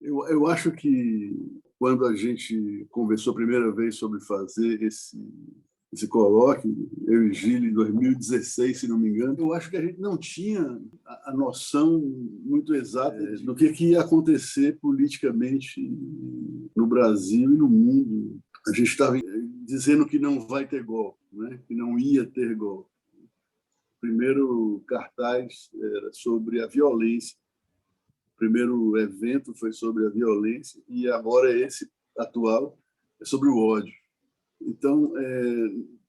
Eu acho que quando a gente conversou a primeira vez sobre fazer esse colóquio, eu e Gil, em 2016, se não me engano, eu acho que a gente não tinha a noção muito exata do que ia acontecer politicamente no Brasil e no mundo. A gente estava dizendo que não vai ter golpe, né? Que não ia ter golpe. O primeiro cartaz era sobre a violência. O primeiro evento foi sobre a violência e agora esse atual é sobre o ódio. Então,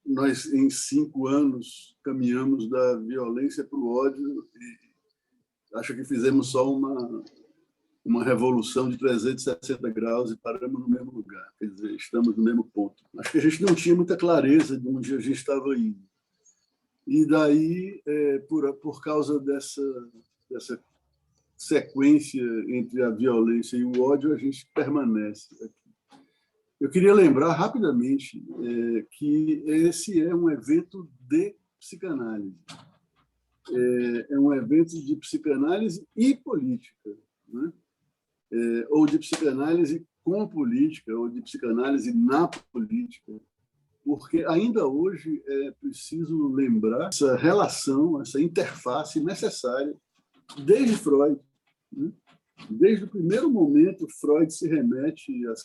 nós, em 5 anos, caminhamos da violência para o ódio e acho que fizemos só uma revolução de 360 graus e paramos no mesmo lugar. Quer dizer, estamos no mesmo ponto. Acho que a gente não tinha muita clareza de onde a gente estava indo. E daí, por causa dessa sequência entre a violência e o ódio, a gente permanece aqui. Eu queria lembrar rapidamente que esse é um evento de psicanálise. É um evento de psicanálise e política, né? Ou de psicanálise com política, ou de psicanálise na política, porque ainda hoje é preciso lembrar essa relação, essa interface necessária desde Freud, né? Desde o primeiro momento, Freud se remete às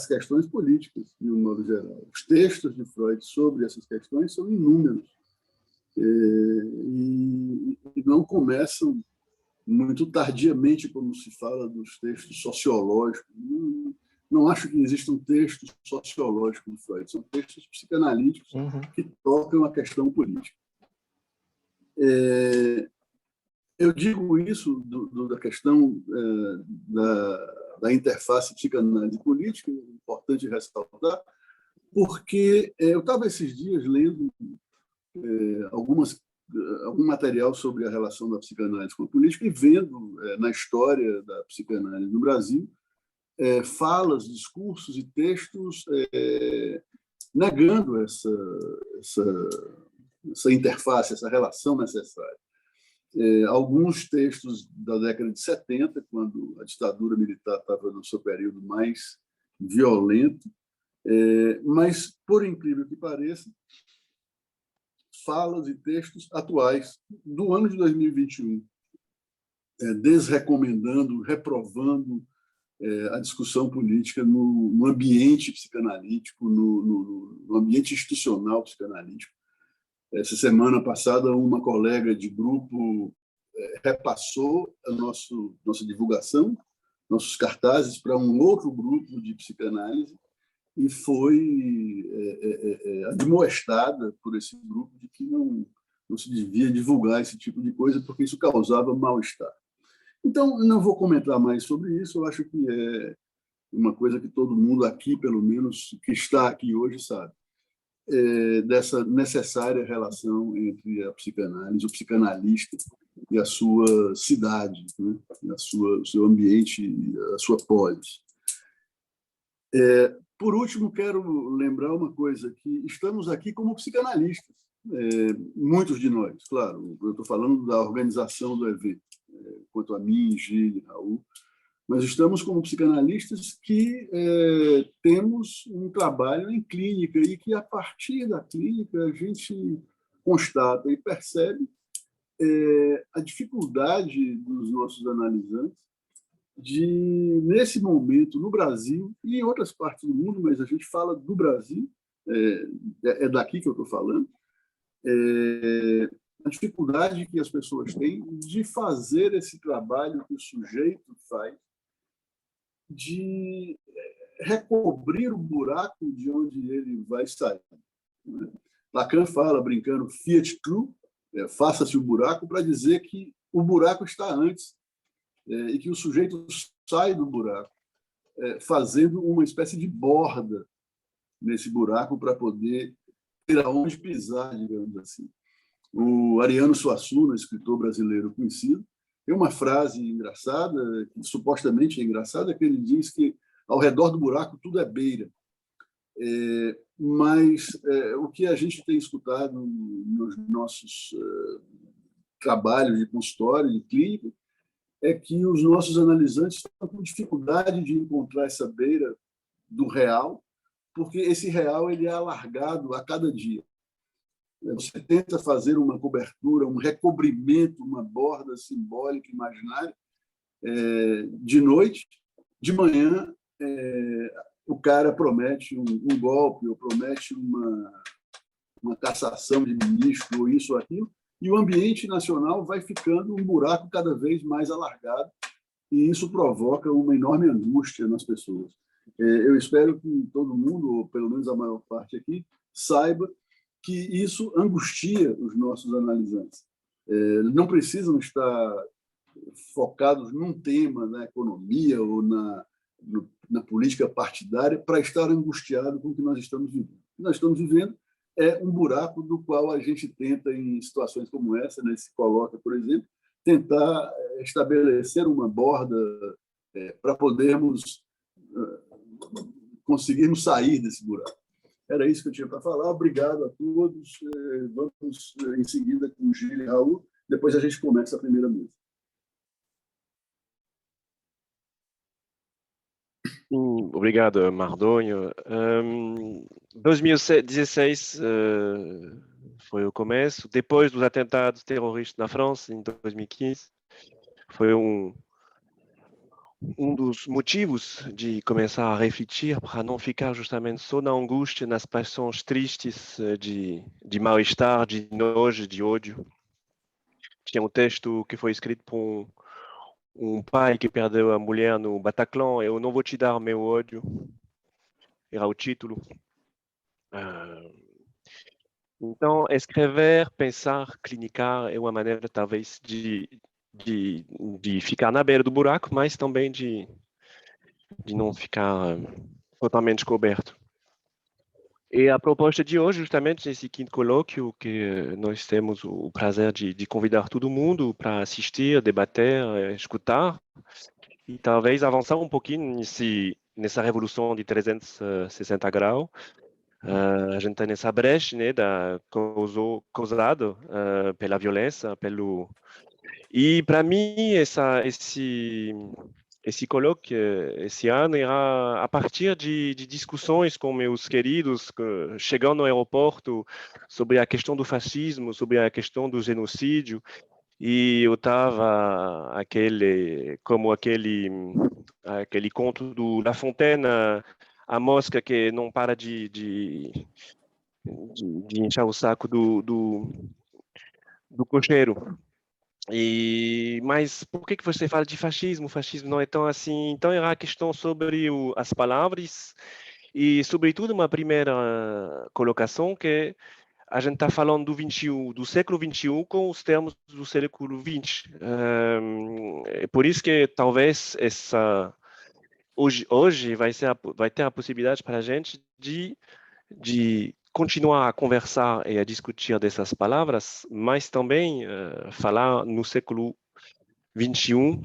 questões políticas, de um modo geral. Os textos de Freud sobre essas questões são inúmeros e não começam muito tardiamente, como se fala dos textos sociológicos. Não acho que exista um texto sociológico de Freud, são textos psicanalíticos que tocam a questão política. Eu digo isso da questão da interface psicanálise política, é importante ressaltar, porque eu estava esses dias lendo algum material sobre a relação da psicanálise com a política e vendo na história da psicanálise no Brasil falas, discursos e textos negando essa interface, essa relação necessária. Alguns textos da década de 70, quando a ditadura militar estava no seu período mais violento, mas, por incrível que pareça, falas e textos atuais do ano de 2021, desrecomendando, reprovando a discussão política no ambiente psicanalítico, no ambiente institucional psicanalítico. Essa semana passada, uma colega de grupo repassou a nossa divulgação, nossos cartazes, para um outro grupo de psicanálise e foi admoestada por esse grupo de que não se devia divulgar esse tipo de coisa porque isso causava mal-estar. Então, não vou comentar mais sobre isso, eu acho que é uma coisa que todo mundo aqui, pelo menos, que está aqui hoje, sabe. Dessa necessária relação entre a psicanálise, o psicanalista e a sua cidade, né? O seu ambiente, a sua polis. Por último, quero lembrar uma coisa, que estamos aqui como psicanalistas, muitos de nós, claro, eu estou falando da organização do evento, quanto a mim, Gil, Raul, mas estamos como psicanalistas que temos um trabalho em clínica e que, a partir da clínica, a gente constata e percebe a dificuldade dos nossos analisantes de, nesse momento, no Brasil e em outras partes do mundo, mas a gente fala do Brasil, é daqui que eu estou falando, a dificuldade que as pessoas têm de fazer esse trabalho que o sujeito faz, de recobrir o buraco de onde ele vai sair. Lacan fala, brincando, fiat true, faça-se o buraco, para dizer que o buraco está antes e que o sujeito sai do buraco, fazendo uma espécie de borda nesse buraco para poder ter aonde pisar, digamos assim. O Ariano Suassuna, escritor brasileiro conhecido, tem uma frase engraçada, que supostamente é engraçada, que ele diz que ao redor do buraco tudo é beira. Mas o que a gente tem escutado nos nossos trabalhos de consultório, de clínica, é que os nossos analisantes estão com dificuldade de encontrar essa beira do real, porque esse real ele é alargado a cada dia. Você tenta fazer uma cobertura, um recobrimento, uma borda simbólica imaginária de noite, de manhã o cara promete um golpe ou promete uma cassação de ministro ou isso ou aquilo, e o ambiente nacional vai ficando um buraco cada vez mais alargado, e isso provoca uma enorme angústia nas pessoas. Eu espero que todo mundo, ou pelo menos a maior parte aqui, saiba que isso angustia os nossos analisantes. Não precisam estar focados num tema, na economia ou na política partidária, para estar angustiado com o que nós estamos vivendo. O que nós estamos vivendo é um buraco do qual a gente tenta, em situações como essa, né, se coloca, por exemplo, tentar estabelecer uma borda para podermos conseguirmos sair desse buraco. Era isso que eu tinha para falar. Obrigado a todos. Vamos em seguida com o Gil e Raul. Depois a gente começa a primeira mesa. Obrigado, Mardonho. 2016 foi o começo. Depois dos atentados terroristas na França, em 2015, foi um dos motivos de começar a refletir para não ficar justamente só na angústia, nas paixões tristes de mal-estar, de nojo, de ódio. Tinha um texto que foi escrito por um pai que perdeu a mulher no Bataclan. Eu não vou te dar meu ódio. Era o título. Então, escrever, pensar, clinicar é uma maneira, talvez, de ficar na beira do buraco, mas também de não ficar totalmente coberto. E a proposta de hoje, justamente, nesse quinto colóquio, que nós temos o prazer de convidar todo mundo para assistir, debater, escutar, e talvez avançar um pouquinho nessa revolução de 360 graus. A gente está nessa brecha, né, causado pela violência, E para mim esse colóquio esse ano irá a partir de discussões com meus queridos chegando no aeroporto sobre a questão do fascismo, sobre a questão do genocídio. E eu estava aquele conto do La Fontaine, a mosca que não para de encher o saco do cocheiro. Mas por que você fala de fascismo? O fascismo não é tão assim. Então era a questão sobre as palavras e, sobretudo, uma primeira colocação que a gente está falando do século XXI com os termos do século XX. É por isso que talvez hoje vai ter a possibilidade para a gente de continuar a conversar e a discutir dessas palavras, mas também falar no século XXI.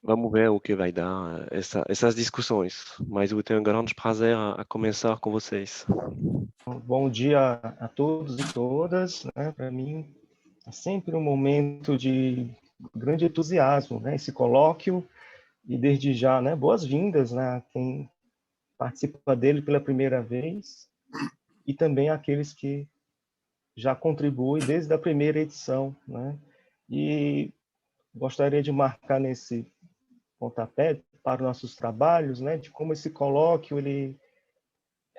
Vamos ver o que vai dar essas discussões, mas eu tenho um grande prazer a começar com vocês. Bom dia a todos e todas, né? Para mim é sempre um momento de grande entusiasmo, né? Esse colóquio, e desde já, né? Boas-vindas, né? A quem participa dele pela primeira vez e também aqueles que já contribuem desde a primeira edição, né? E gostaria de marcar nesse pontapé para os nossos trabalhos, né? De como esse colóquio ele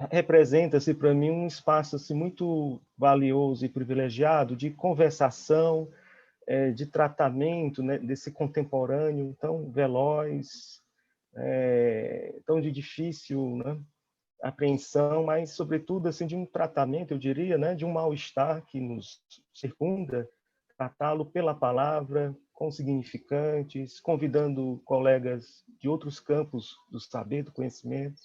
representa-se para mim um espaço assim, muito valioso e privilegiado de conversação, de tratamento, né, desse contemporâneo tão veloz, tão de difícil, né, apreensão, mas, sobretudo, assim, de um tratamento, eu diria, né, de um mal-estar que nos circunda, tratá-lo pela palavra, com significantes, convidando colegas de outros campos do saber, do conhecimento,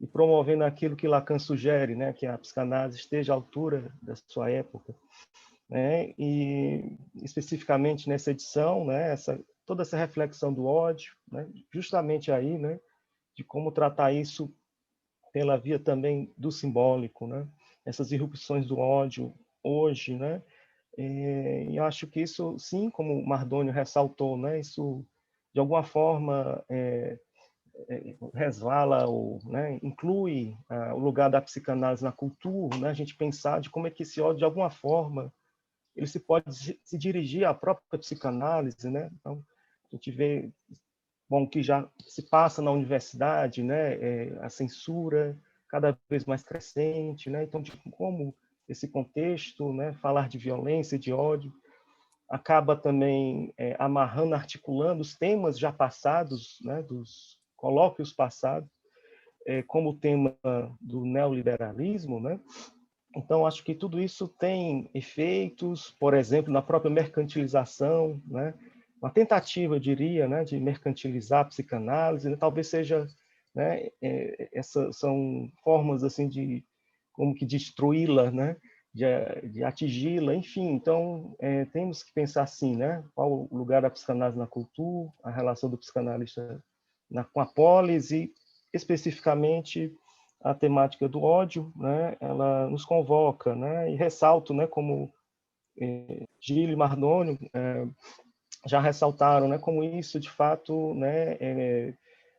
e promovendo aquilo que Lacan sugere, né, que a psicanálise esteja à altura da sua época, né, e especificamente nessa edição, né, toda essa reflexão do ódio, né, justamente aí, né, de como tratar isso pela via também do simbólico, né, essas irrupções do ódio hoje, né, E eu acho que isso, sim, como o Mardônio ressaltou, né, isso de alguma forma resvala ou, né, inclui o lugar da psicanálise na cultura, né, a gente pensar de como é que esse ódio, de alguma forma, ele se pode se dirigir à própria psicanálise, né? Então, a gente vê, bom, que já se passa na universidade, né, a censura cada vez mais crescente, né? Então, de como esse contexto, né, falar de violência, de ódio, acaba também amarrando, articulando os temas já passados, né, dos colóquios passados, como o tema do neoliberalismo, né? Então, acho que tudo isso tem efeitos, por exemplo, na própria mercantilização, né? Uma tentativa, eu diria, né, de mercantilizar a psicanálise, né? Talvez seja, né, essas são formas assim de como que destruí-la, né, de atingi-la, enfim. Então, temos que pensar assim, né, qual o lugar da psicanálise na cultura, a relação do psicanalista com a polis e, especificamente, a temática do ódio, né, ela nos convoca, né, e ressalto, né, como Gil e Mardônio já ressaltaram, né, como isso de fato, né,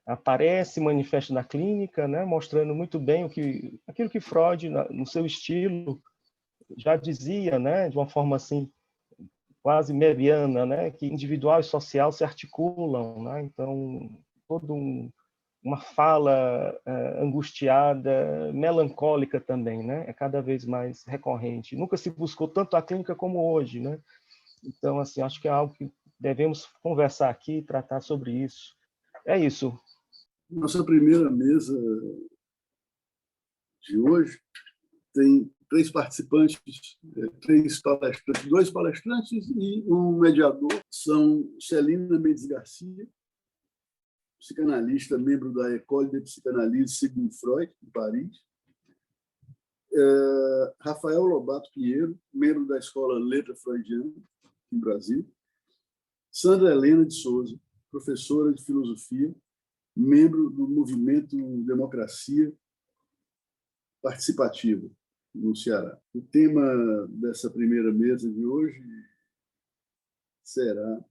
aparece, manifesta na clínica, né, mostrando muito bem aquilo que Freud, no seu estilo, já dizia, né, de uma forma assim quase mediana, né, que individual e social se articulam, né, então todo uma fala angustiada, melancólica também, né? É cada vez mais recorrente. Nunca se buscou tanto a clínica como hoje, né? Então, assim, acho que é algo que devemos conversar aqui e tratar sobre isso. É isso. Nossa primeira mesa de hoje tem 3 participantes, 3 palestrantes, 2 palestrantes e um mediador. São Celina Mendes Garcia, psicanalista, membro da École de Psychanalyse Sigmund Freud, em Paris. Rafael Lobato Pinheiro, membro da Escola Letra Freudiana, em Brasil. Sandra Helena de Souza, professora de filosofia, membro do movimento Democracia Participativa, no Ceará. O tema dessa primeira mesa de hoje será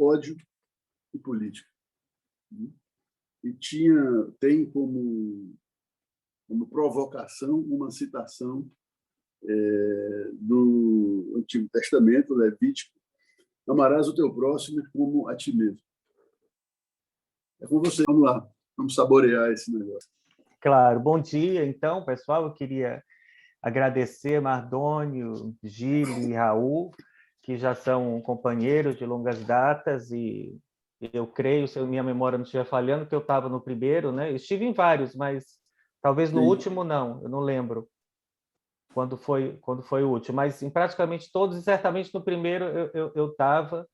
ódio e política. E tem como provocação uma citação do Antigo Testamento, Levítico: amarás o teu próximo como a ti mesmo. É com você, vamos lá, vamos saborear esse negócio. Claro, bom dia, então, pessoal. Eu queria agradecer Mardônio, Gil e Raul, que já são companheiros de longas datas, e eu creio, se minha memória não estiver falhando, que eu estava no primeiro, né? Eu estive em vários, mas talvez no último não, eu não lembro quando foi o último, mas em praticamente todos, e certamente no primeiro eu estava,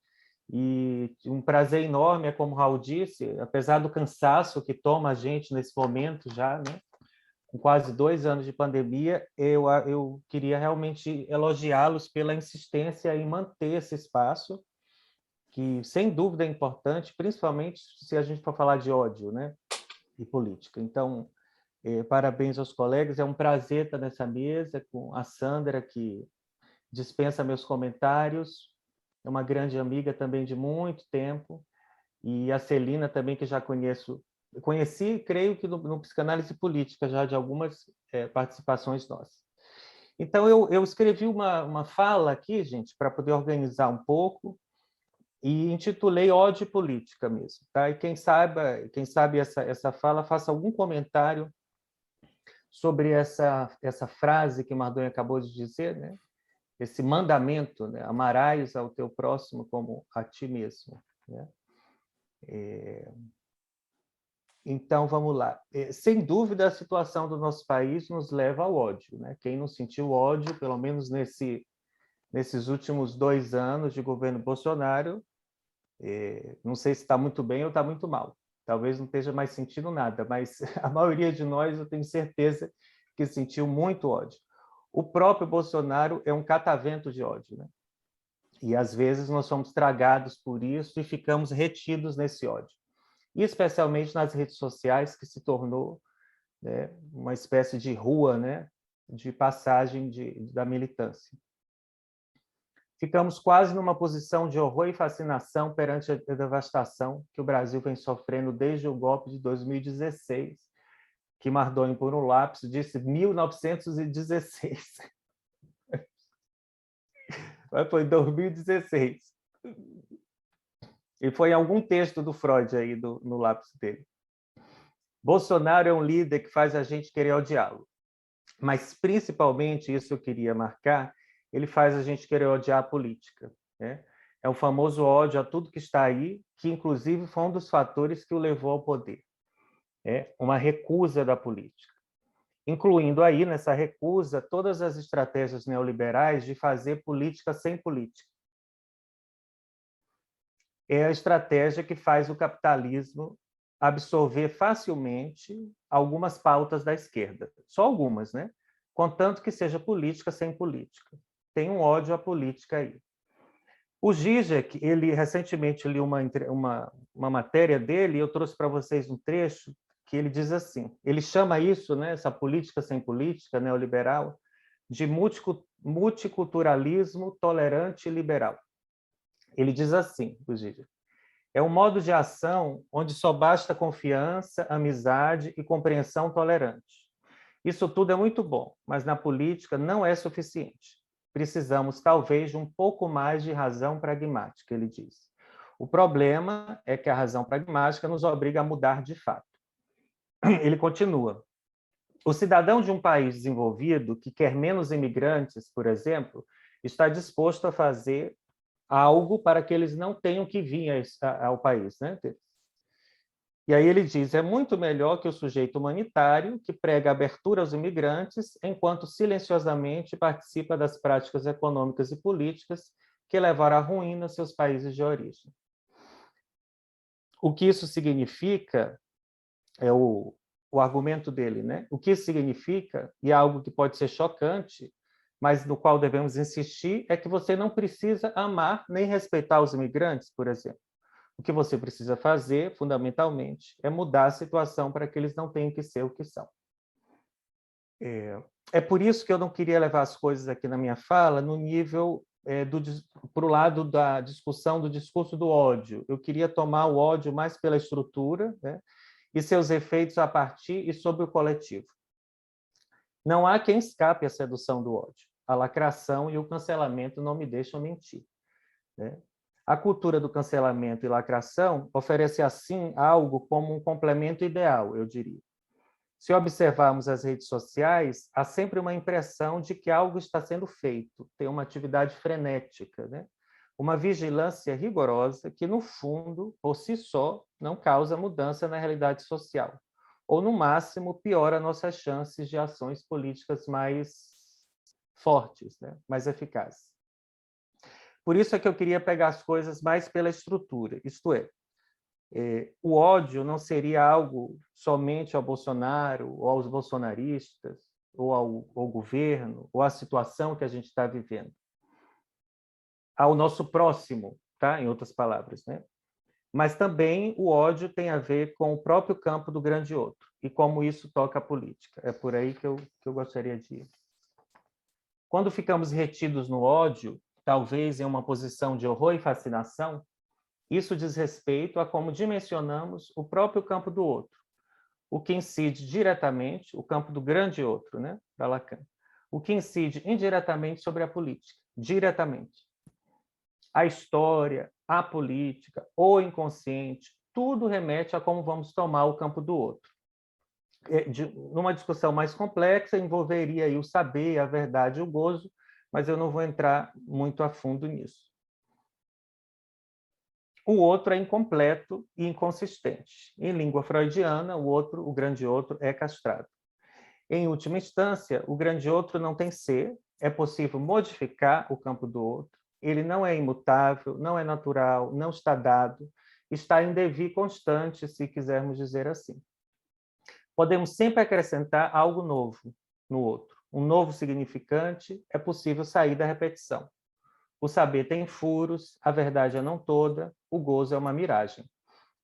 e um prazer enorme, é como o Raul disse, apesar do cansaço que toma a gente nesse momento já, né? Com quase 2 anos de pandemia, eu queria realmente elogiá-los pela insistência em manter esse espaço, que sem dúvida é importante, principalmente se a gente for falar de ódio, né? E política. Então, parabéns aos colegas, é um prazer estar nessa mesa com a Sandra, que dispensa meus comentários, é uma grande amiga também de muito tempo, e a Celina também, que já conheci, creio que no Psicanálise Política, já de algumas participações nossas. Então, eu escrevi uma fala aqui, gente, para poder organizar um pouco, e intitulei Ódio e Política mesmo. Tá? E quem sabe essa fala faça algum comentário sobre essa frase que Mardônio acabou de dizer, né? Esse mandamento, né? Amarás ao teu próximo como a ti mesmo. Né? Então, vamos lá. Sem dúvida, a situação do nosso país nos leva ao ódio. Né? Quem não sentiu ódio, pelo menos nesses últimos 2 anos de governo Bolsonaro, não sei se está muito bem ou está muito mal. Talvez não esteja mais sentindo nada, mas a maioria de nós, eu tenho certeza que sentiu muito ódio. O próprio Bolsonaro é um catavento de ódio, né? E, às vezes, nós somos tragados por isso e ficamos retidos nesse ódio. E, especialmente nas redes sociais, que se tornou, né, uma espécie de rua, né, de passagem da militância. ficamos quase numa posição de horror e fascinação perante a devastação que o Brasil vem sofrendo desde o golpe de 2016, que Mardoni, por um lapso, disse 1916. Mas foi 2016. E foi em algum texto do Freud aí, no lapso dele. Bolsonaro é um líder que faz a gente querer odiá-lo. Mas, principalmente, isso eu queria marcar, ele faz a gente querer odiar a política, né? É o famoso ódio a tudo que está aí, que, inclusive, foi um dos fatores que o levou ao poder. É uma recusa da política. Incluindo aí, nessa recusa, todas as estratégias neoliberais de fazer política sem política. É a estratégia que faz o capitalismo absorver facilmente algumas pautas da esquerda. Só algumas, né? Contanto que seja política sem política. Tem um ódio à política aí. O Zizek, ele recentemente li uma matéria dele, e eu trouxe para vocês um trecho que ele diz assim, ele chama isso, né, essa política sem política, neoliberal, de multiculturalismo tolerante e liberal. Ele diz assim, o Zizek, é um modo de ação onde só basta confiança, amizade e compreensão tolerante. Isso tudo é muito bom, mas na política não é suficiente. Precisamos, talvez, de um pouco mais de razão pragmática, ele diz. O problema é que a razão pragmática nos obriga a mudar de fato. Ele continua. O cidadão de um país desenvolvido que quer menos imigrantes, por exemplo, está disposto a fazer algo para que eles não tenham que vir ao país, né? E aí ele diz, é muito melhor que o sujeito humanitário que prega abertura aos imigrantes, enquanto silenciosamente participa das práticas econômicas e políticas que levaram à ruína seus países de origem. O que isso significa, é o argumento dele, né? O que isso significa, e é algo que pode ser chocante, mas no qual devemos insistir, é que você não precisa amar nem respeitar os imigrantes, por exemplo. O que você precisa fazer, fundamentalmente, é mudar a situação para que eles não tenham que ser o que são. É por isso que eu não queria levar as coisas aqui na minha fala no nível para o lado da discussão do discurso do ódio. Eu queria tomar o ódio mais pela estrutura, né, e seus efeitos a partir e sobre o coletivo. Não há quem escape à sedução do ódio. A lacração e o cancelamento não me deixam mentir, né? A cultura do cancelamento e lacração oferece, assim, algo como um complemento ideal, eu diria. Se observarmos as redes sociais, há sempre uma impressão de que algo está sendo feito, tem uma atividade frenética, né? Uma vigilância rigorosa que, no fundo, por si só, não causa mudança na realidade social, ou, no máximo, piora nossas chances de ações políticas mais fortes, né? Mais eficazes. Por isso é que eu queria pegar as coisas mais pela estrutura, isto é, o ódio não seria algo somente ao Bolsonaro, ou aos bolsonaristas, ou ao governo, ou à situação que a gente está vivendo. Ao nosso próximo, tá? Em outras palavras, né? Mas também o ódio tem a ver com o próprio campo do grande outro, e como isso toca a política. É por aí que eu gostaria de ir. Quando ficamos retidos no ódio, talvez em uma posição de horror e fascinação, isso diz respeito a como dimensionamos o próprio campo do outro, o que incide diretamente, o campo do grande outro, né, para Lacan, o que incide indiretamente sobre a política, diretamente. A história, a política, o inconsciente, tudo remete a como vamos tomar o campo do outro. Numa discussão mais complexa, envolveria aí o saber, a verdade e o gozo, mas eu não vou entrar muito a fundo nisso. O outro é incompleto e inconsistente. Em língua freudiana, o grande outro, é castrado. Em última instância, o grande outro não tem ser, é possível modificar o campo do outro, ele não é imutável, não é natural, não está dado, está em devir constante, se quisermos dizer assim. Podemos sempre acrescentar algo novo no outro. Um novo significante, é possível sair da repetição. O saber tem furos, a verdade é não toda, o gozo é uma miragem.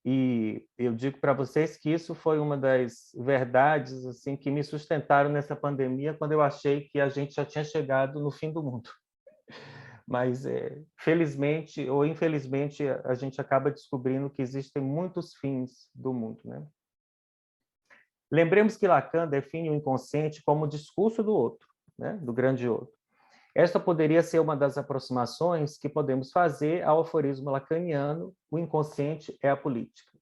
E eu digo para vocês que isso foi uma das verdades assim que me sustentaram nessa pandemia, quando eu achei que a gente já tinha chegado no fim do mundo. Mas, felizmente ou infelizmente, a gente acaba descobrindo que existem muitos fins do mundo, né? Lembremos que Lacan define o inconsciente como o discurso do outro, né? Do grande outro. Esta poderia ser uma das aproximações que podemos fazer ao aforismo lacaniano: o inconsciente é a política.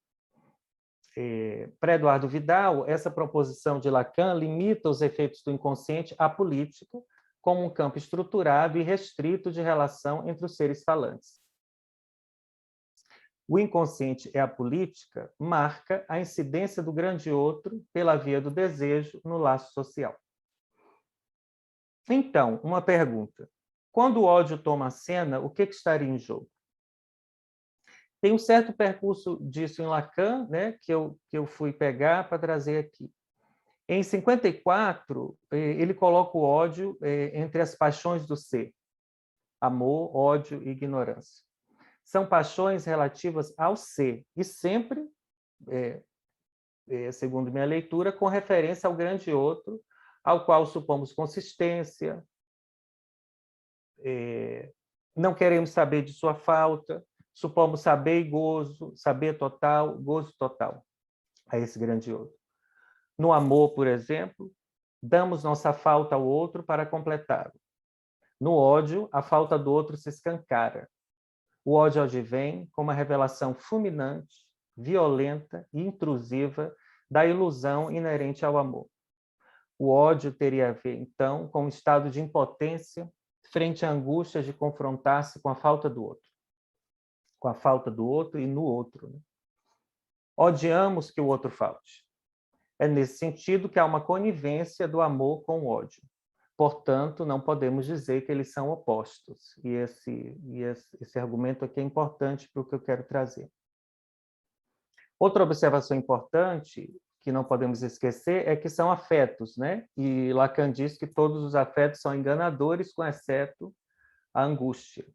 Para Eduardo Vidal, essa proposição de Lacan limita os efeitos do inconsciente à política, como um campo estruturado e restrito de relação entre os seres falantes. O inconsciente é a política marca a incidência do grande outro pela via do desejo no laço social. Então, uma pergunta. Quando o ódio toma a cena, o que estaria em jogo? Tem um certo percurso disso em Lacan, né, que eu fui pegar para trazer aqui. Em 54, ele coloca o ódio entre as paixões do ser: amor, ódio e ignorância. São paixões relativas ao ser, e sempre, segundo minha leitura, com referência ao grande outro, ao qual supomos consistência, não queremos saber de sua falta, supomos saber e gozo, saber total, gozo total a esse grande outro. No amor, por exemplo, damos nossa falta ao outro para completá-lo. No ódio, a falta do outro se escancara. O ódio advém como a revelação fulminante, violenta e intrusiva da ilusão inerente ao amor. O ódio teria a ver, então, com um estado de impotência frente à angústia de confrontar-se com a falta do outro. Com a falta do outro e no outro, né? Odiamos que o outro falte. É nesse sentido que há uma conivência do amor com o ódio. Portanto, não podemos dizer que eles são opostos. E esse argumento aqui é importante para o que eu quero trazer. Outra observação importante que não podemos esquecer é que são afetos, né? E Lacan diz que todos os afetos são enganadores, com exceto a angústia.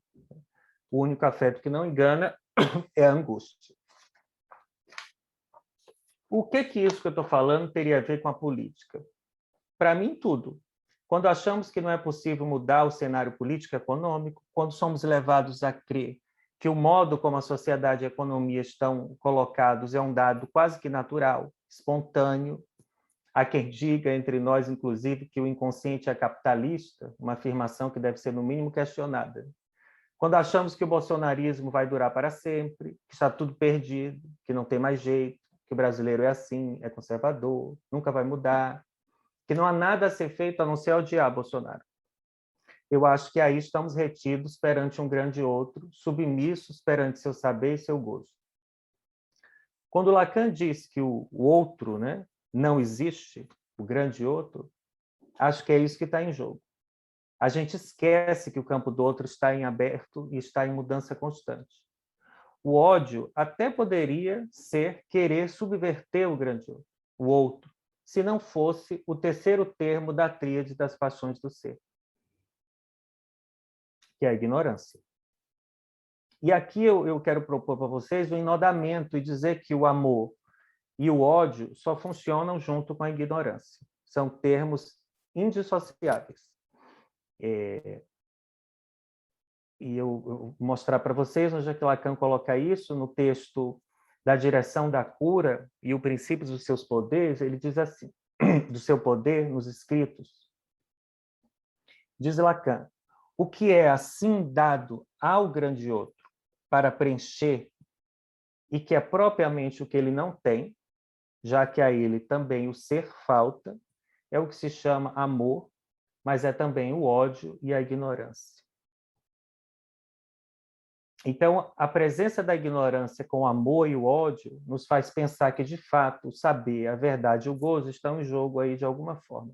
O único afeto que não engana é a angústia. O que isso que eu estou falando teria a ver com a política? Para mim, tudo. Quando achamos que não é possível mudar o cenário político-econômico, quando somos levados a crer que o modo como a sociedade e a economia estão colocados é um dado quase que natural, espontâneo, há quem diga, entre nós, inclusive, que o inconsciente é capitalista, uma afirmação que deve ser, no mínimo, questionada. Quando achamos que o bolsonarismo vai durar para sempre, que está tudo perdido, que não tem mais jeito, que o brasileiro é assim, é conservador, nunca vai mudar, que não há nada a ser feito a não ser odiar Bolsonaro. Eu acho que aí estamos retidos perante um grande outro, submissos perante seu saber e seu gozo. Quando Lacan diz que o outro, né, não existe, o grande outro, acho que é isso que está em jogo. A gente esquece que o campo do outro está em aberto e está em mudança constante. O ódio até poderia ser querer subverter o grande outro, o outro, se não fosse o terceiro termo da tríade das paixões do ser, que é a ignorância. E aqui eu quero propor para vocês um enodamento e dizer que o amor e o ódio só funcionam junto com a ignorância. São termos indissociáveis. E eu vou mostrar para vocês onde é que Lacan coloca isso no texto da Direção da Cura e o Princípio dos Seus Poderes. Ele diz assim, do seu poder nos escritos. Diz Lacan, o que é assim dado ao grande outro para preencher e que é propriamente o que ele não tem, já que a ele também o ser falta, é o que se chama amor, mas é também o ódio e a ignorância. Então, a presença da ignorância com o amor e o ódio nos faz pensar que, de fato, o saber, a verdade e o gozo estão em jogo aí de alguma forma.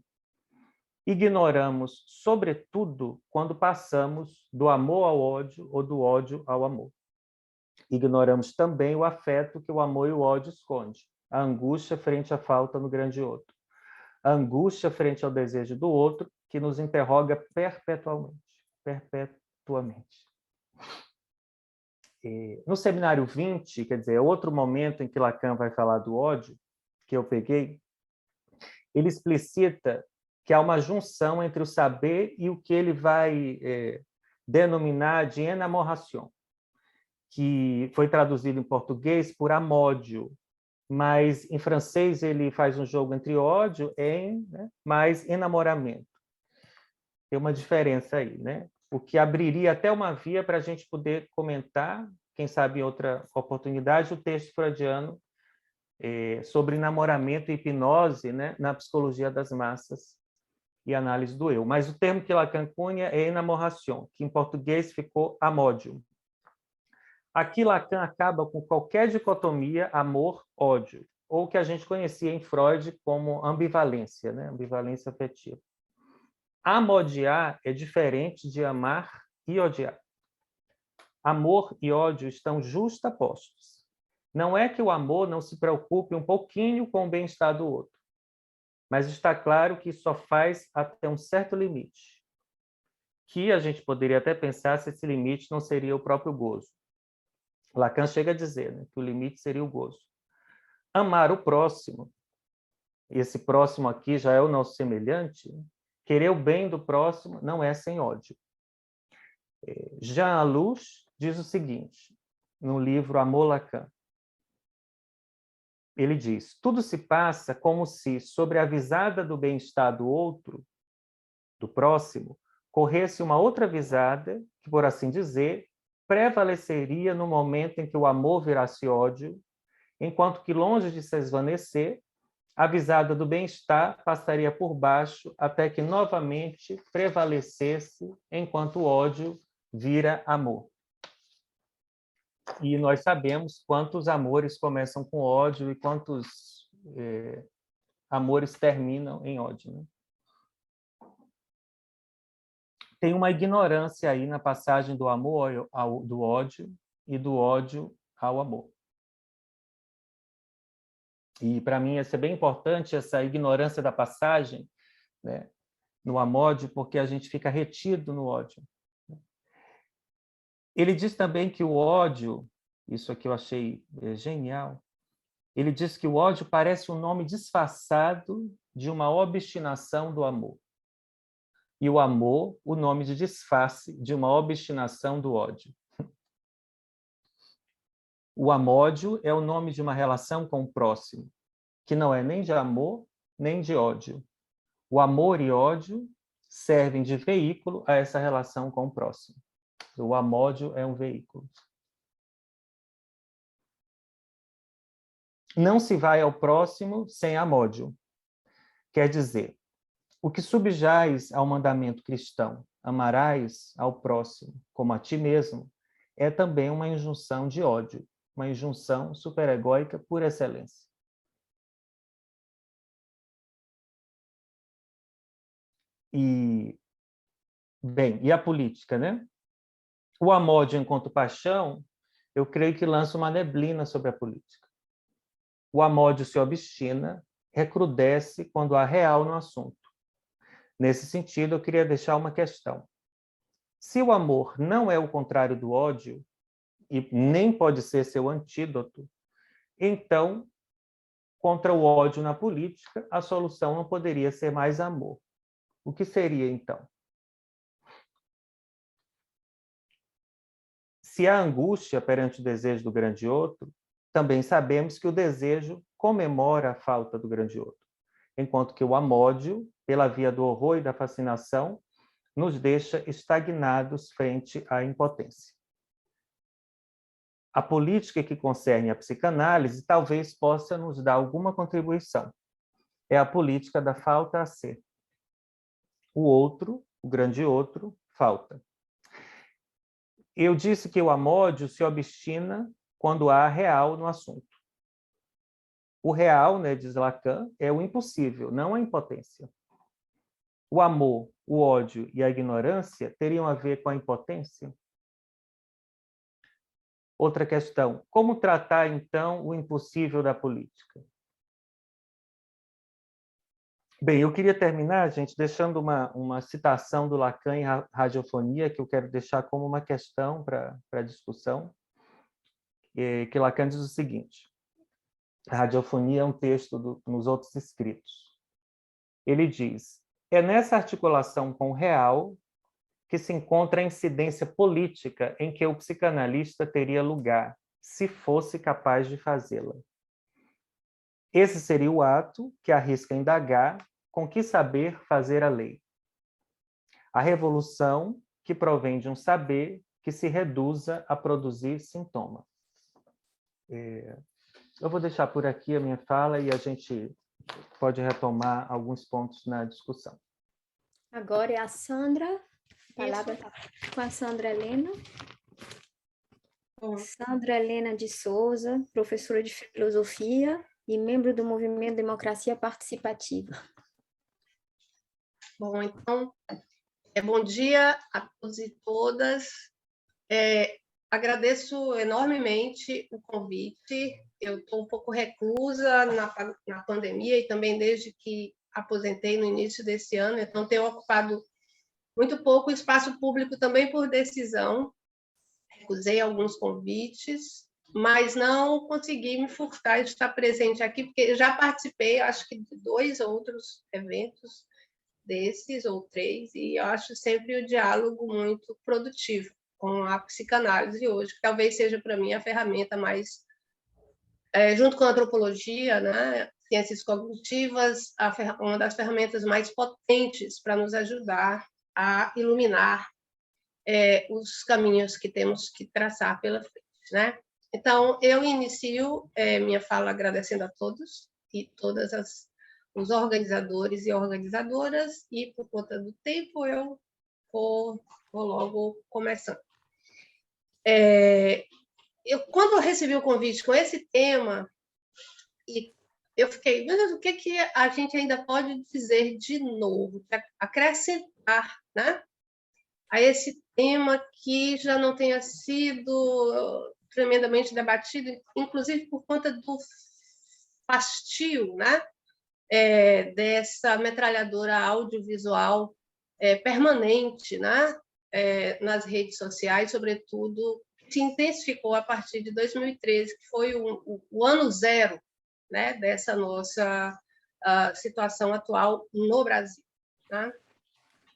Ignoramos, sobretudo, quando passamos do amor ao ódio ou do ódio ao amor. Ignoramos também o afeto que o amor e o ódio escondem, a angústia frente à falta no grande outro, a angústia frente ao desejo do outro, que nos interroga perpetuamente. No seminário 20, quer dizer, outro momento em que Lacan vai falar do ódio, que eu peguei, ele explicita que há uma junção entre o saber e o que ele vai denominar de enamoração, que foi traduzido em português por amódio, mas em francês ele faz um jogo entre ódio e mais enamoramento. Tem uma diferença aí, né? O que abriria até uma via para a gente poder comentar, quem sabe em outra oportunidade, o texto freudiano sobre namoramento e hipnose, né, na psicologia das massas e análise do eu. Mas o termo que Lacan cunha é enamoração, que em português ficou amódio. Aqui Lacan acaba com qualquer dicotomia amor-ódio, ou que a gente conhecia em Freud como ambivalência, né? Ambivalência afetiva. Amodiar é diferente de amar e odiar. Amor e ódio estão justapostos. Não é que o amor não se preocupe um pouquinho com o bem-estar do outro, mas está claro que só faz até um certo limite, que a gente poderia até pensar se esse limite não seria o próprio gozo. Lacan chega a dizer, né, que o limite seria o gozo. Amar o próximo, esse próximo aqui já é o nosso semelhante, querer o bem do próximo não é sem ódio. Jean Allouche diz o seguinte, no livro Amor Lacan. Ele diz, tudo se passa como se, sobre a visada do bem-estar do outro, do próximo, corresse uma outra visada, que, por assim dizer, prevaleceria no momento em que o amor virasse ódio, enquanto que, longe de se esvanecer, a visada do bem-estar passaria por baixo até que novamente prevalecesse, enquanto o ódio vira amor. E nós sabemos quantos amores começam com ódio e quantos amores terminam em ódio, né? Tem uma ignorância aí na passagem do amor do ódio e do ódio ao amor. E, para mim, isso é bem importante, essa ignorância da passagem, né, no amódio, porque a gente fica retido no ódio. Ele diz também que o ódio, isso aqui eu achei genial, ele diz que o ódio parece um nome disfarçado de uma obstinação do amor. E o amor, o nome de disfarce de uma obstinação do ódio. O amódio é o nome de uma relação com o próximo, que não é nem de amor, nem de ódio. O amor e ódio servem de veículo a essa relação com o próximo. O amódio é um veículo. Não se vai ao próximo sem amódio. Quer dizer, o que subjaz ao mandamento cristão, amarás ao próximo como a ti mesmo, é também uma injunção de ódio, uma injunção superegóica por excelência. E a política, né? O amódio enquanto paixão, eu creio que lança uma neblina sobre a política. O amódio se obstina, recrudesce quando há real no assunto. Nesse sentido, eu queria deixar uma questão. Se o amor não é o contrário do ódio, e nem pode ser seu antídoto, então, contra o ódio na política, a solução não poderia ser mais amor. O que seria, então? Se há angústia perante o desejo do grande outro, também sabemos que o desejo comemora a falta do grande outro, enquanto que o amódio, pela via do horror e da fascinação, nos deixa estagnados frente à impotência. A política que concerne a psicanálise talvez possa nos dar alguma contribuição. É a política da falta a ser. O outro, o grande outro, falta. Eu disse que o amódio se obstina quando há real no assunto. O real, né, diz Lacan, é o impossível, não a impotência. O amor, o ódio e a ignorância teriam a ver com a impotência? Outra questão, como tratar, então, o impossível da política? Bem, eu queria terminar, gente, deixando uma citação do Lacan em Radiofonia, que eu quero deixar como uma questão para a discussão, que Lacan diz o seguinte, a Radiofonia é um texto nos outros escritos. Ele diz, é nessa articulação com o real que se encontra a incidência política em que o psicanalista teria lugar, se fosse capaz de fazê-la. Esse seria o ato que arrisca indagar com que saber fazer a lei. A revolução que provém de um saber que se reduza a produzir sintoma. Eu vou deixar por aqui a minha fala e a gente pode retomar alguns pontos na discussão. Agora é a Sandra. A palavra está com a Sandra Helena. Sandra Helena de Souza, professora de filosofia e membro do Movimento Democracia Participativa. Bom, então, bom dia a todos e todas. Agradeço enormemente o convite. Eu estou um pouco reclusa na pandemia e também desde que aposentei no início desse ano, então tenho ocupado muito pouco espaço público também por decisão. Recusei alguns convites, mas não consegui me furtar de estar presente aqui, porque já participei, acho que, de 2 outros eventos desses, ou 3, e eu acho sempre o diálogo muito produtivo com a psicanálise hoje, que talvez seja, para mim, a ferramenta mais, junto com a antropologia, né, ciências cognitivas, uma das ferramentas mais potentes para nos ajudar a iluminar os caminhos que temos que traçar pela frente, né? Então, eu inicio minha fala agradecendo a todos e todas os organizadores e organizadoras, e por conta do tempo eu vou logo começando. Quando eu recebi o convite com esse tema, e eu fiquei, meu Deus, o que a gente ainda pode dizer de novo, acrescentar, né, a esse tema que já não tenha sido tremendamente debatido, inclusive por conta do fastio, né, dessa metralhadora audiovisual permanente, né, nas redes sociais, sobretudo, se intensificou a partir de 2013, que foi o ano zero, né, dessa nossa situação atual no Brasil, né?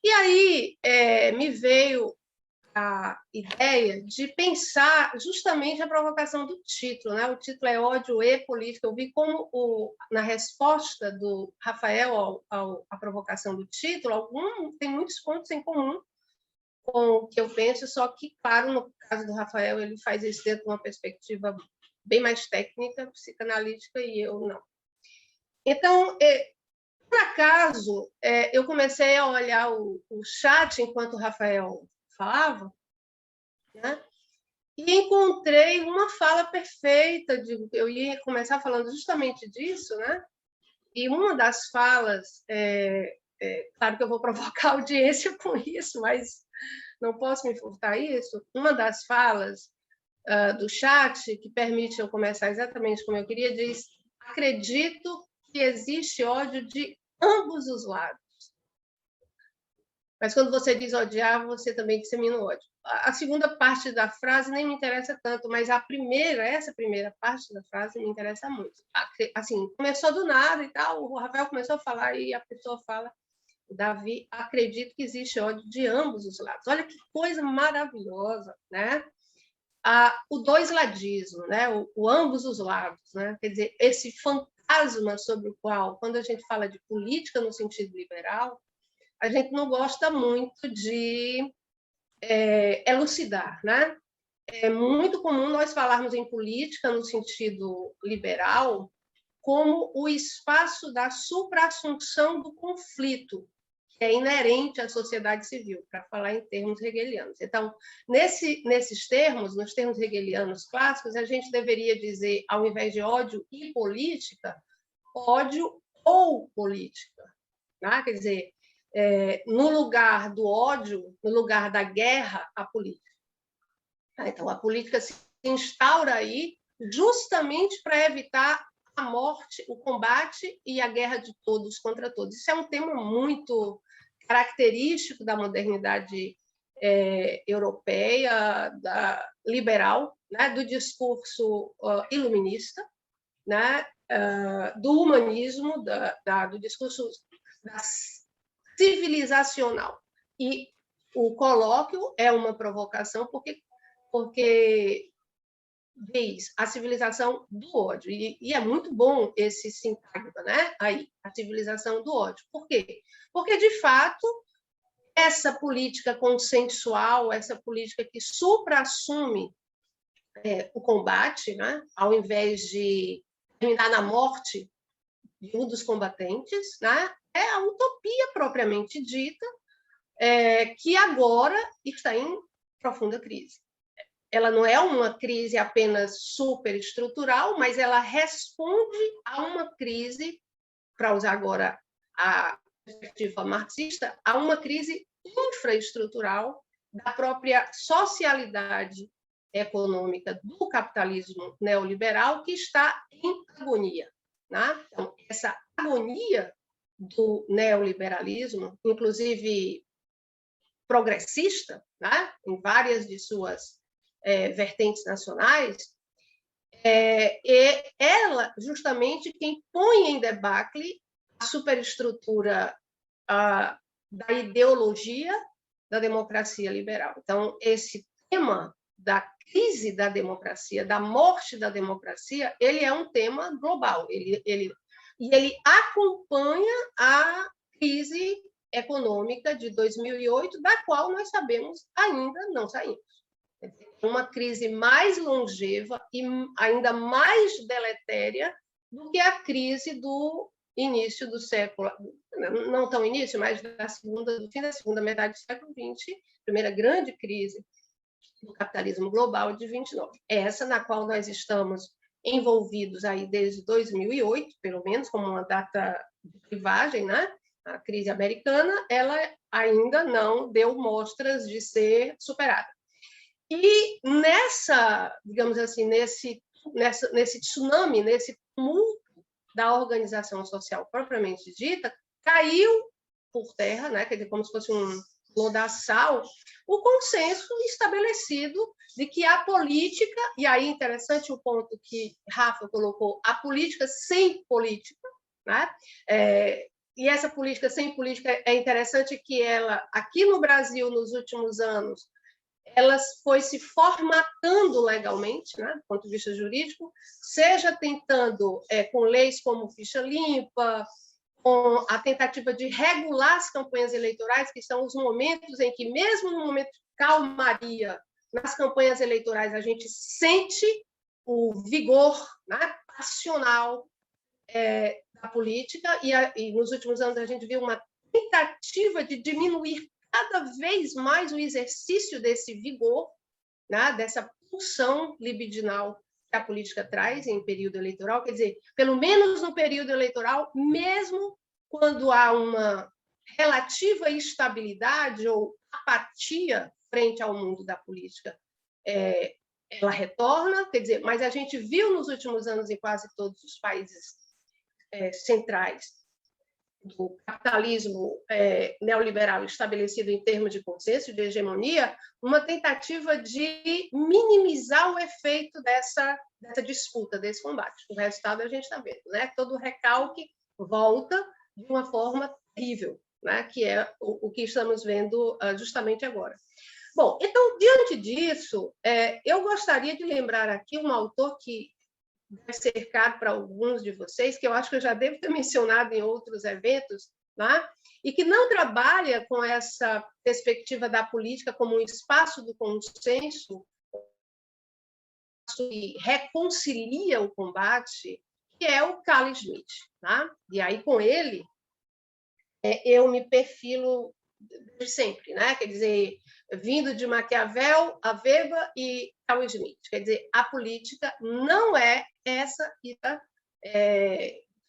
E aí me veio a ideia de pensar justamente a provocação do título, né? O título é Ódio e Política. Eu vi como, na resposta do Rafael à provocação do título, tem muitos pontos em comum com o que eu penso, só que, claro, no caso do Rafael, ele faz isso dentro de uma perspectiva bem mais técnica, psicanalítica, e eu não. Então, por acaso, eu comecei a olhar o chat enquanto o Rafael falava, né? E encontrei uma fala perfeita. Eu ia começar falando justamente disso, né? E uma das falas, claro que eu vou provocar a audiência com isso, mas não posso me furtar isso. Uma das falas do chat, que permite eu começar exatamente como eu queria, diz: acredito que existe ódio de ambos os lados. Mas quando você diz odiar, você também dissemina o ódio. A segunda parte da frase nem me interessa tanto, mas essa primeira parte da frase me interessa muito. Assim, começou do nada e tal, o Rafael começou a falar e a pessoa fala: Davi, acredito que existe ódio de ambos os lados. Olha que coisa maravilhosa, né? O doisladismo, né? O ambos os lados, né? Quer dizer, esse fantasma sobre o qual, quando a gente fala de política no sentido liberal, a gente não gosta muito de elucidar, né? É muito comum nós falarmos em política no sentido liberal como o espaço da supra-assunção do conflito, que é inerente à sociedade civil, para falar em termos hegelianos. Então, nesses termos, nos termos hegelianos clássicos, a gente deveria dizer, ao invés de ódio e política, ódio ou política, né? Quer dizer, no lugar do ódio, no lugar da guerra, a política. Então, a política se instaura aí justamente para evitar a morte, o combate e a guerra de todos contra todos. Isso é um tema muito característico da modernidade europeia, liberal, né, do discurso iluminista, né, do humanismo, do discurso civilizacional. E o colóquio é uma provocação porque diz a civilização do ódio, e é muito bom esse sintagma, né? Aí, a civilização do ódio. Por quê? Porque, de fato, essa política consensual, essa política que supra-assume o combate, né? Ao invés de terminar na morte de um dos combatentes, né? É a utopia propriamente dita, que agora está em profunda crise. Ela não é uma crise apenas superestrutural, mas ela responde a uma crise, para usar agora a perspectiva marxista, a uma crise infraestrutural da própria socialidade econômica do capitalismo neoliberal, que está em agonia, né? Então, essa agonia do neoliberalismo, inclusive progressista, né? Em várias de suas vertentes nacionais, e ela, justamente, quem põe em debacle a superestrutura da ideologia da democracia liberal. Então, esse tema da crise da democracia, da morte da democracia, ele é um tema global. Ele acompanha a crise econômica de 2008, da qual nós sabemos ainda não saímos. Uma crise mais longeva e ainda mais deletéria do que a crise do início do século, não tão início, mas do fim da segunda metade do século XX, primeira grande crise do capitalismo global de 29. Essa na qual nós estamos envolvidos aí desde 2008, pelo menos como uma data de clivagem, né? A crise americana, ela ainda não deu mostras de ser superada. E digamos assim, nesse tsunami, nesse tumulto da organização social propriamente dita, caiu por terra, né? Quer dizer, como se fosse um lodaçal, o consenso estabelecido de que a política, e aí interessante o ponto que Rafa colocou, a política sem política, né? E essa política sem política é interessante que ela, aqui no Brasil, nos últimos anos, ela foi se formatando legalmente, né, do ponto de vista jurídico, seja tentando, com leis como ficha limpa, com a tentativa de regular as campanhas eleitorais, que são os momentos em que, mesmo no momento de calmaria, nas campanhas eleitorais, a gente sente o vigor, né, passional da política, e nos últimos anos a gente viu uma tentativa de diminuir cada vez mais o exercício desse vigor, né, dessa pulsão libidinal que a política traz em período eleitoral, quer dizer, pelo menos no período eleitoral, mesmo quando há uma relativa estabilidade ou apatia frente ao mundo da política, ela retorna, quer dizer, mas a gente viu nos últimos anos em quase todos os países centrais do capitalismo neoliberal estabelecido em termos de consenso, de hegemonia, uma tentativa de minimizar o efeito dessa disputa, desse combate. O resultado a gente está vendo, né? Todo o recalque volta de uma forma terrível, né? Que é o que estamos vendo justamente agora. Bom, então, diante disso, eu gostaria de lembrar aqui um autor que deve ser caro para alguns de vocês, que eu acho que eu já devo ter mencionado em outros eventos, né? E que não trabalha com essa perspectiva da política como um espaço do consenso e reconcilia o combate, que é o Carl Schmitt. Né? E aí, com ele, eu me perfilo de sempre, né? Quer dizer, vindo de Maquiavel a Weber e Carl Schmitt. Quer dizer, a política não é essa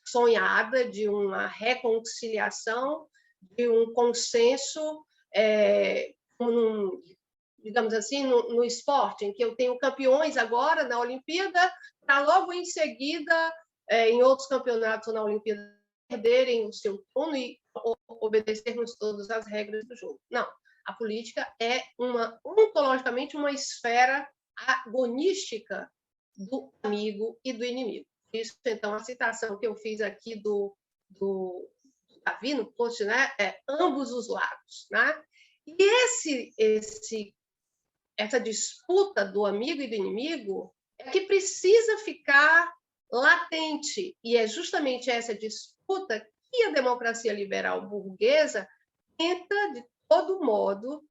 sonhada de uma reconciliação, de um consenso, digamos assim, no esporte, em que eu tenho campeões agora na Olimpíada, para logo em seguida, em outros campeonatos ou na Olimpíada, perderem o seu turno e obedecermos todas as regras do jogo. Não. A política é ontologicamente uma esfera agonística do amigo e do inimigo. Isso, então, a citação que eu fiz aqui do Davi no post, né, é ambos os lados. Né? E essa disputa do amigo e do inimigo é que precisa ficar latente, e é justamente essa disputa que a democracia liberal burguesa tenta, de todo modo,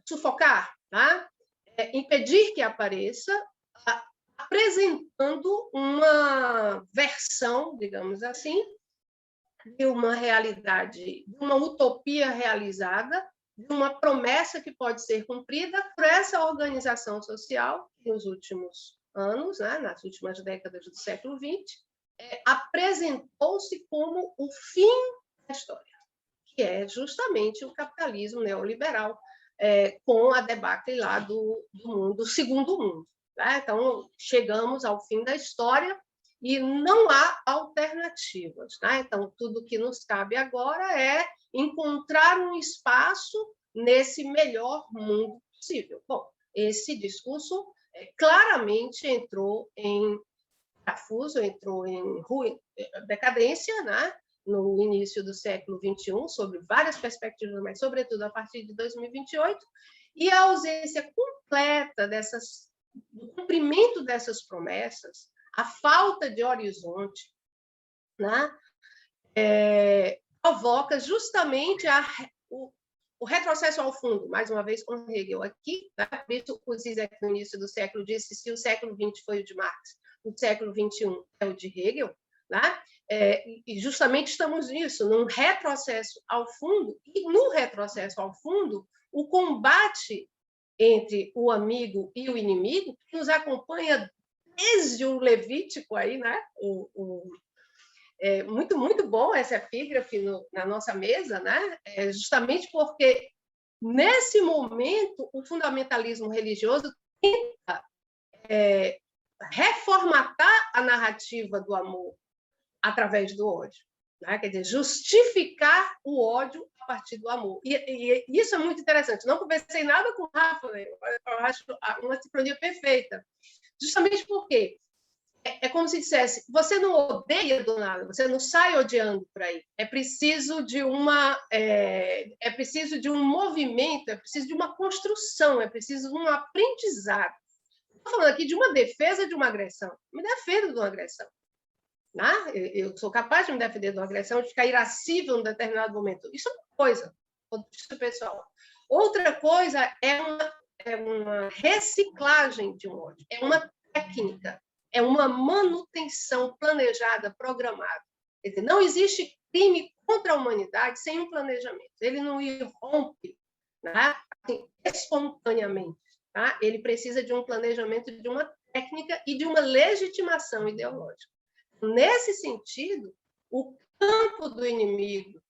sufocar, tá? Impedir que apareça, apresentando uma versão, digamos assim, de uma realidade, de uma utopia realizada, de uma promessa que pode ser cumprida por essa organização social que nos últimos anos, né, nas últimas décadas do século XX, apresentou-se como o fim da história, que é justamente o capitalismo neoliberal, com a debacle lá do segundo mundo. Tá? Então, chegamos ao fim da história e não há alternativas. Tá? Então, tudo que nos cabe agora é encontrar um espaço nesse melhor mundo possível. Bom, esse discurso claramente entrou em parafuso, entrou em decadência, né? No início do século XXI, sobre várias perspectivas, mas, sobretudo, a partir de 2028, e a ausência completa do cumprimento dessas promessas, a falta de horizonte, né? Provoca justamente o retrocesso ao fundo, mais uma vez com Hegel aqui, né? Por isso o Zizek, no início do século, disse: se o século XX foi o de Marx, o século XXI é o de Hegel, né? E justamente estamos nisso, num retrocesso ao fundo, e no retrocesso ao fundo, o combate entre o amigo e o inimigo, que nos acompanha desde o Levítico, aí, né? Muito, muito bom essa epígrafe na nossa mesa, né? Justamente porque, nesse momento, o fundamentalismo religioso tenta reformatar a narrativa do amor através do ódio, né? Quer dizer, justificar o ódio a partir do amor. E isso é muito interessante. Não conversei nada com o Rafa, né? Eu acho uma sincronia perfeita. Justamente porque é como se dissesse: você não odeia do nada, você não sai odiando por aí. É preciso de um movimento, é preciso de uma construção, é preciso de um aprendizado. Estou falando aqui de uma defesa de uma agressão. Me defendo de uma agressão. Né? Eu sou capaz de me defender de uma agressão, de ficar irascível em determinado momento. Isso é uma coisa, pessoal. Outra coisa é uma reciclagem de um ódio, é uma técnica, é uma manutenção planejada, programada. Quer dizer, não existe crime contra a humanidade sem um planejamento. Ele não irrompe, né? Assim, espontaneamente. Tá? Ele precisa de um planejamento, de uma técnica e de uma legitimação ideológica. Nesse sentido, o campo do inimigo,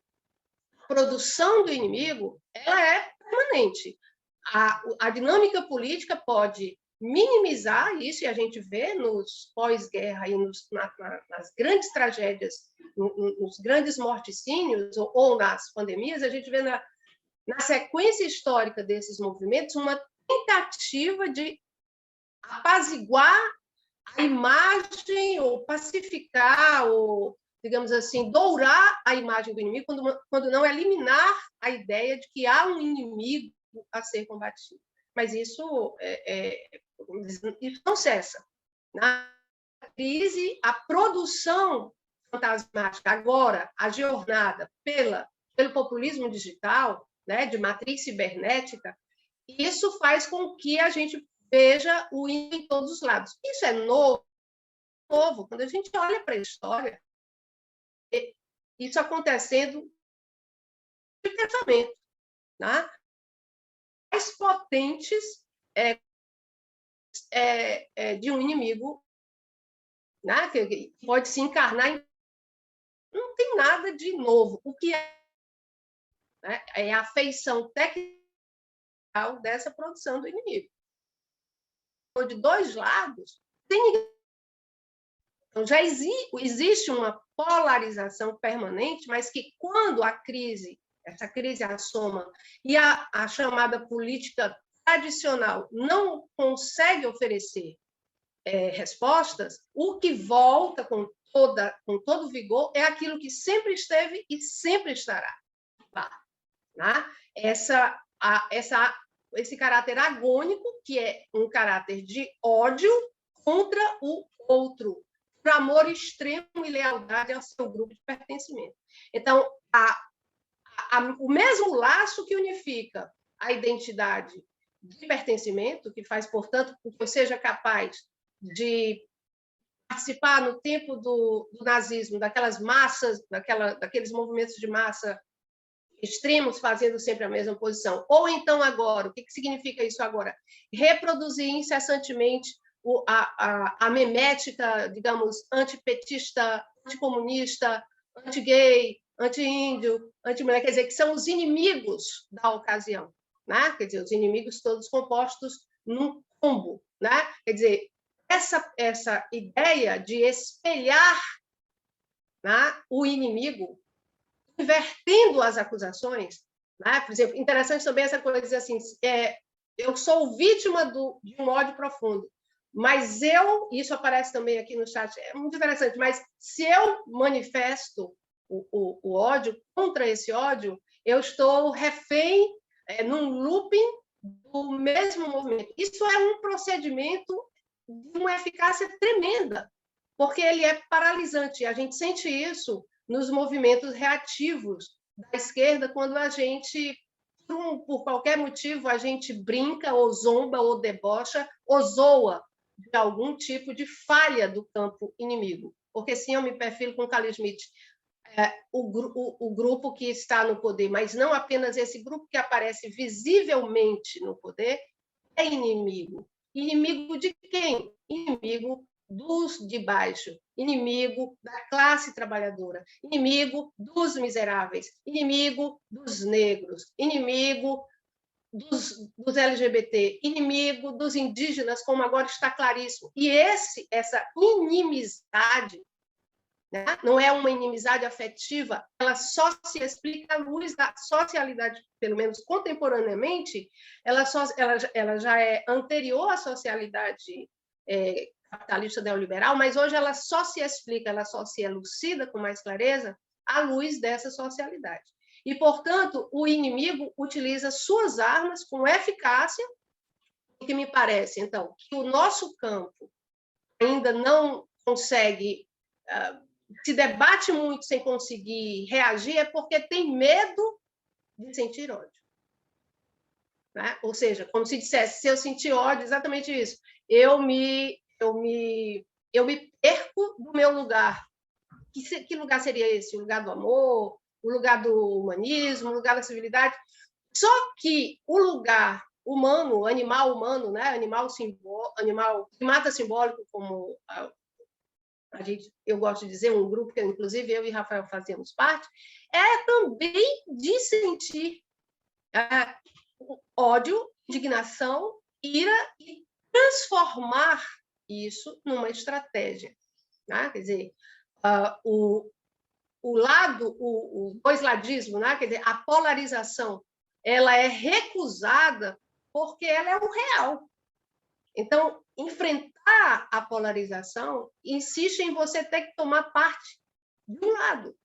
a produção do inimigo, ela é permanente. A dinâmica política pode minimizar isso, e a gente vê nos pós-guerra e nas grandes tragédias, nos grandes morticínios ou nas pandemias, a gente vê na sequência histórica desses movimentos uma tentativa de apaziguar a imagem, ou pacificar, ou, digamos assim, dourar a imagem do inimigo, quando não eliminar a ideia de que há um inimigo a ser combatido. Mas isso não cessa. Na crise, a produção fantasmática, agora, a jornada pelo populismo digital, né, de matriz cibernética, isso faz com que a gente veja o em todos os lados. Isso é novo. Quando a gente olha para a história, isso acontecendo intensamente, né? Mais potentes de um inimigo, né? Que pode se encarnar em... Não tem nada de novo. O que né? É a feição técnica dessa produção do inimigo. De dois lados, então, já existe uma polarização permanente, mas que, quando essa crise assoma e a chamada política tradicional não consegue oferecer respostas, o que volta com todo vigor é aquilo que sempre esteve e sempre estará lá. né? Esse caráter agônico, que é um caráter de ódio contra o outro, por amor extremo e lealdade ao seu grupo de pertencimento. Então, o mesmo laço que unifica a identidade de pertencimento, que faz, portanto, com que eu seja capaz de participar no tempo do nazismo, daquelas massas, daqueles movimentos de massa extremos fazendo sempre a mesma posição. Ou então agora, o que significa isso agora? Reproduzir incessantemente a memética, digamos, antipetista, anticomunista, anti-gay, anti-índio, anti-mulher, quer dizer, que são os inimigos da ocasião, né? Quer dizer, os inimigos todos compostos num combo, né? Quer dizer, essa ideia de espelhar, né, o inimigo, invertendo as acusações, né? Por exemplo, interessante também essa coisa de dizer assim, eu sou vítima de um ódio profundo, mas isso aparece também aqui no chat, é muito interessante, mas se eu manifesto o ódio, contra esse ódio, eu estou refém num looping do mesmo movimento. Isso é um procedimento de uma eficácia tremenda, porque ele é paralisante. A gente sente isso nos movimentos reativos da esquerda, quando a gente, por qualquer motivo, a gente brinca, ou zomba, ou debocha, ou zoa de algum tipo de falha do campo inimigo. Porque, sim, eu me perfilo com Carl Schmitt, o grupo que está no poder, mas não apenas esse grupo que aparece visivelmente no poder, é inimigo. Inimigo de quem? Inimigo dos de baixo, inimigo da classe trabalhadora, inimigo dos miseráveis, inimigo dos negros, inimigo dos LGBT, inimigo dos indígenas, como agora está claríssimo. E essa inimizade, né, não é uma inimizade afetiva, ela só se explica à luz da socialidade, pelo menos contemporaneamente, ela já é anterior à socialidade capitalista neoliberal, mas hoje ela só se explica, ela só se elucida com mais clareza à luz dessa socialidade. E, portanto, o inimigo utiliza suas armas com eficácia, o que me parece, então, que o nosso campo ainda não consegue, se debate muito sem conseguir reagir, é porque tem medo de sentir ódio. Né? Ou seja, como se dissesse, se eu sentir ódio, exatamente isso, eu me perco do meu lugar. Que lugar seria esse? O lugar do amor, o lugar do humanismo, o lugar da civilidade. Só que o lugar humano, animal humano, né? Animal primata simbólico, como eu gosto de dizer, um grupo que, inclusive, eu e Rafael fazíamos parte, é também de sentir ódio, indignação, ira e transformar isso numa estratégia. Né? Quer dizer, o doisladismo, né? Quer dizer, a polarização, ela é recusada porque ela é o real. Então, enfrentar a polarização insiste em você ter que tomar parte de um lado,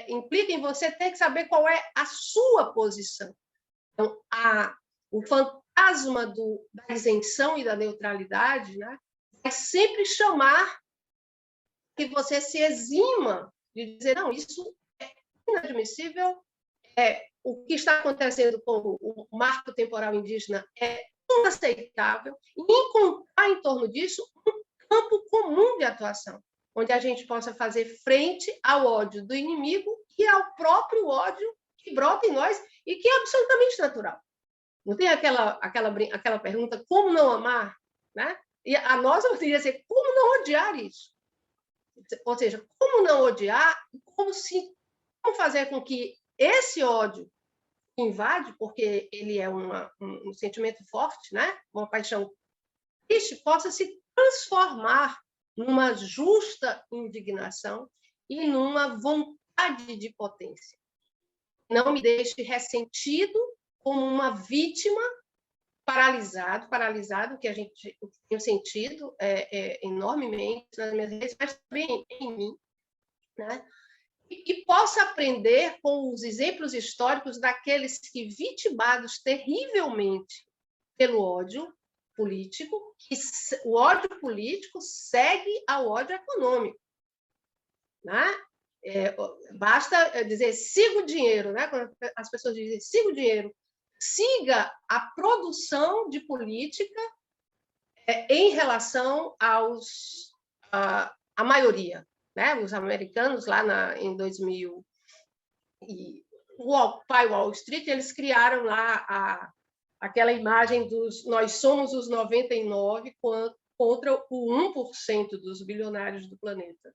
implica em você ter que saber qual é a sua posição. Então, o fantasma da isenção e da neutralidade, né, vai sempre chamar que você se exima de dizer, não, isso é inadmissível, o que está acontecendo com o marco temporal indígena é inaceitável, e encontrar em torno disso um campo comum de atuação, onde a gente possa fazer frente ao ódio do inimigo e ao próprio ódio que brota em nós e que é absolutamente natural. Não tem aquela pergunta, como não amar? Né? E a nossa poderia ser, como não odiar isso? Ou seja, como não odiar, como fazer com que esse ódio invade, porque ele é um sentimento forte, né? Uma paixão triste, possa se transformar numa justa indignação e numa vontade de potência. Não me deixe ressentido como uma vítima, paralisado, que eu tenho sentido enormemente nas minhas redes, mas também em mim, né? e possa aprender com os exemplos históricos daqueles que, vitimados terrivelmente pelo ódio político, que o ódio político segue ao ódio econômico, né? Basta dizer siga o dinheiro, né? Quando as pessoas dizem siga o dinheiro, siga a produção de política em relação à maioria, né? Os americanos lá em 2000 e o Occupy Wall Street, eles criaram lá aquela imagem dos nós somos os 99 contra o 1% dos bilionários do planeta,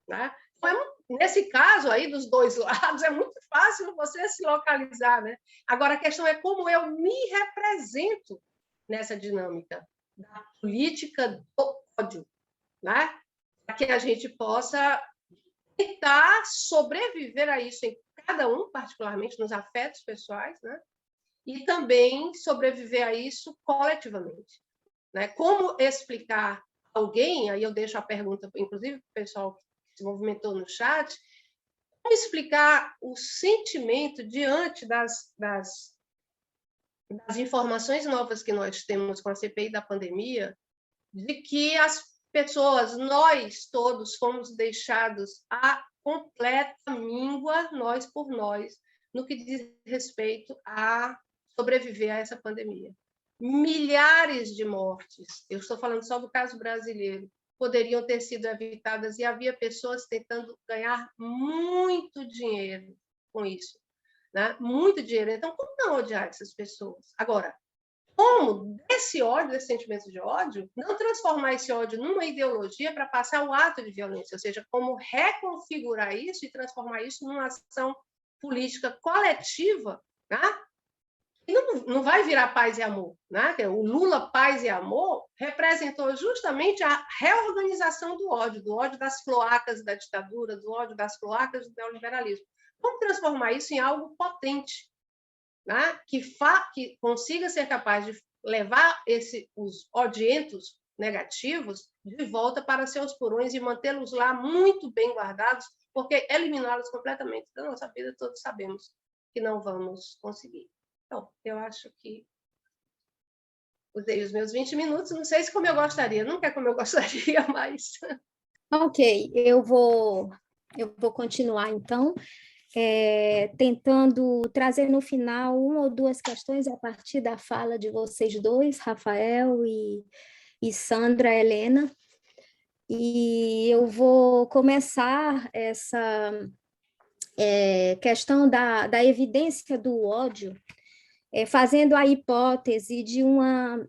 né? Então, nesse caso aí dos dois lados é muito fácil você se localizar, né? Agora a questão é como eu me represento nessa dinâmica da política do ódio, né? Para que a gente possa tentar sobreviver a isso em cada um, particularmente nos afetos pessoais, né? E também sobreviver a isso coletivamente, né? Como explicar a alguém, aí eu deixo a pergunta, inclusive, para o pessoal que se movimentou no chat, como explicar o sentimento diante das informações novas que nós temos com a CPI da pandemia, de que as pessoas, nós todos, fomos deixados à completa míngua, nós por nós, no que diz respeito a sobreviver a essa pandemia. Milhares de mortes, eu estou falando só do caso brasileiro, poderiam ter sido evitadas e havia pessoas tentando ganhar muito dinheiro com isso, né? Muito dinheiro. Então, como não odiar essas pessoas? Agora, como desse ódio, desse sentimento de ódio, não transformar esse ódio numa ideologia para passar o ato de violência, ou seja, como reconfigurar isso e transformar isso numa ação política coletiva, né? E não vai virar paz e amor, né? O Lula Paz e Amor representou justamente a reorganização do ódio das cloacas da ditadura, do ódio das cloacas do neoliberalismo. Vamos transformar isso em algo potente, né? Que consiga ser capaz de levar os odientos negativos de volta para seus porões e mantê-los lá muito bem guardados, porque eliminá-los completamente da nossa vida, todos sabemos que não vamos conseguir. Então, eu acho que usei os meus 20 minutos, não sei se como eu gostaria, nunca é como eu gostaria, mas... Ok, eu vou continuar, então, tentando trazer no final uma ou duas questões a partir da fala de vocês dois, Rafael e Sandra Helena, e eu vou começar essa questão da evidência do ódio, fazendo a hipótese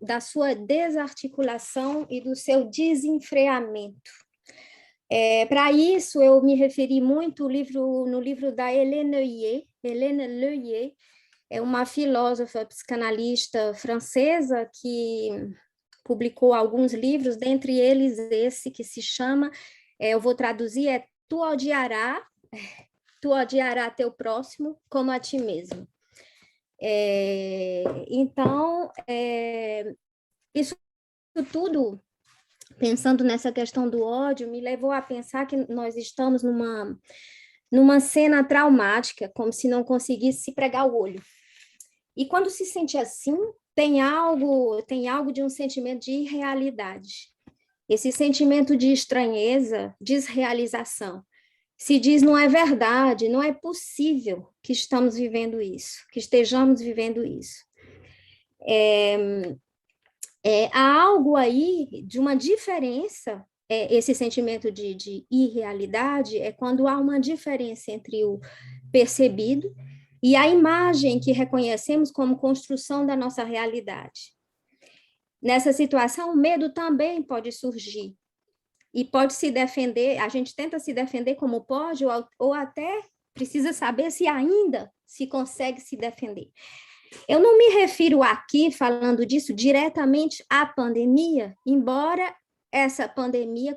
da sua desarticulação e do seu desenfreamento. Para isso, eu me referi muito no livro da Hélène Leuillet, é uma filósofa psicanalista francesa que publicou alguns livros, dentre eles esse que se chama, eu vou traduzir, Tu odiarás teu próximo como a ti mesmo. Então, isso tudo, pensando nessa questão do ódio, me levou a pensar que nós estamos numa cena traumática, como se não conseguisse se pregar o olho. E quando se sente assim, tem algo de um sentimento de irrealidade. Esse sentimento de estranheza, desrealização. Se diz, não é verdade, não é possível que estejamos vivendo isso. Há algo aí de uma diferença, esse sentimento de irrealidade é quando há uma diferença entre o percebido e a imagem que reconhecemos como construção da nossa realidade. Nessa situação, o medo também pode surgir e pode se defender, a gente tenta se defender como pode ou até precisa saber se ainda se consegue se defender. Eu não me refiro aqui, falando disso, diretamente à pandemia, embora essa pandemia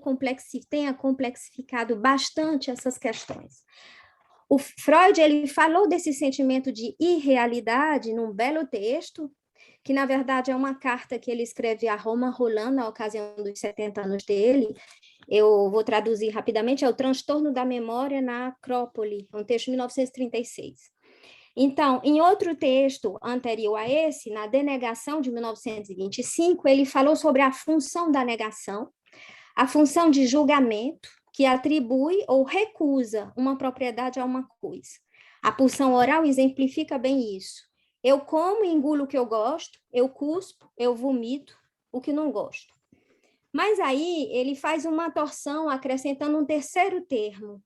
tenha complexificado bastante essas questões. O Freud, ele falou desse sentimento de irrealidade num belo texto, que na verdade é uma carta que ele escreve a Romain Rolland na ocasião dos 70 anos dele. Eu vou traduzir rapidamente, é o Transtorno da Memória na Acrópole, um texto de 1936. Então, em outro texto anterior a esse, na Denegação de 1925, ele falou sobre a função da negação, a função de julgamento, que atribui ou recusa uma propriedade a uma coisa. A pulsão oral exemplifica bem isso. Eu como e engulo o que eu gosto, eu cuspo, eu vomito o que não gosto. Mas aí ele faz uma torção acrescentando um terceiro termo,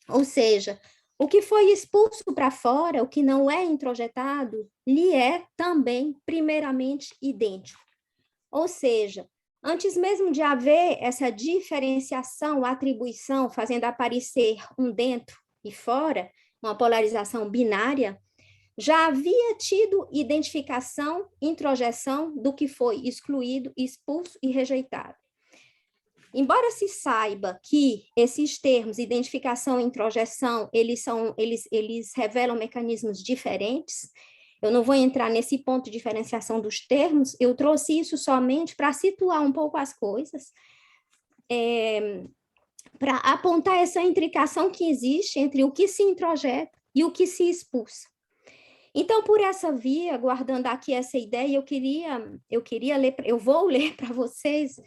ou seja, o que foi expulso para fora, o que não é introjetado, lhe é também primeiramente idêntico. Ou seja, antes mesmo de haver essa diferenciação, atribuição, fazendo aparecer um dentro e fora, uma polarização binária, já havia tido identificação, introjeção do que foi excluído, expulso e rejeitado. Embora se saiba que esses termos, identificação e introjeção, eles revelam mecanismos diferentes, eu não vou entrar nesse ponto de diferenciação dos termos, eu trouxe isso somente para situar um pouco as coisas, para apontar essa intricação que existe entre o que se introjeta e o que se expulsa. Então, por essa via, guardando aqui essa ideia, eu vou ler para vocês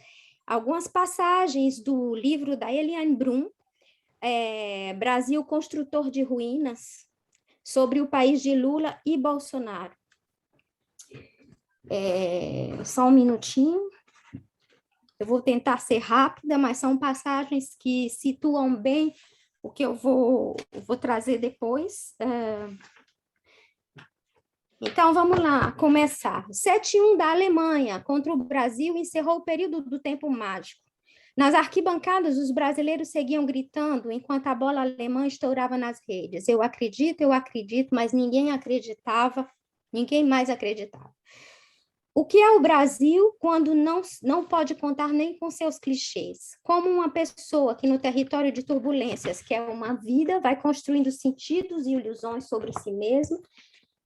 algumas passagens do livro da Eliane Brum, Brasil Construtor de Ruínas, sobre o país de Lula e Bolsonaro. Só um minutinho. Eu vou tentar ser rápida, mas são passagens que situam bem o que eu vou trazer depois. Então, vamos lá, começar. 7-1 da Alemanha contra o Brasil encerrou o período do tempo mágico. Nas arquibancadas, os brasileiros seguiam gritando enquanto a bola alemã estourava nas redes. Eu acredito, mas ninguém acreditava, ninguém mais acreditava. O que é o Brasil quando não pode contar nem com seus clichês? Como uma pessoa que no território de turbulências, que é uma vida, vai construindo sentidos e ilusões sobre si mesmo,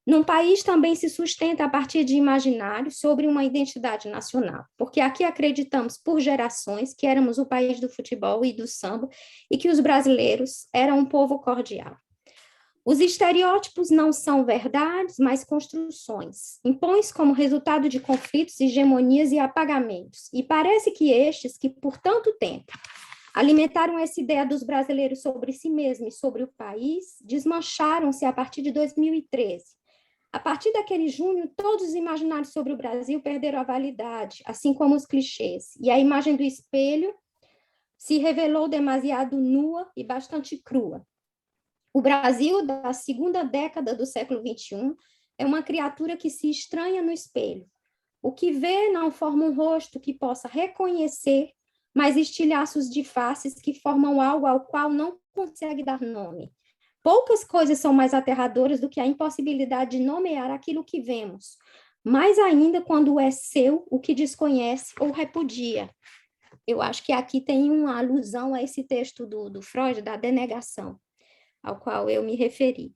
num país também se sustenta a partir de imaginários sobre uma identidade nacional, porque aqui acreditamos por gerações que éramos o país do futebol e do samba e que os brasileiros eram um povo cordial. Os estereótipos não são verdades, mas construções. Impõe-se como resultado de conflitos, hegemonias e apagamentos. E parece que estes, que por tanto tempo alimentaram essa ideia dos brasileiros sobre si mesmos e sobre o país, desmancharam-se a partir de 2013. A partir daquele junho, todos os imaginários sobre o Brasil perderam a validade, assim como os clichês. E a imagem do espelho se revelou demasiado nua e bastante crua. O Brasil, da segunda década do século XXI, é uma criatura que se estranha no espelho. O que vê não forma um rosto que possa reconhecer, mas estilhaços de faces que formam algo ao qual não consegue dar nome. Poucas coisas são mais aterradoras do que a impossibilidade de nomear aquilo que vemos, mais ainda quando é seu o que desconhece ou repudia. Eu acho que aqui tem uma alusão a esse texto do Freud, da denegação, ao qual eu me referi.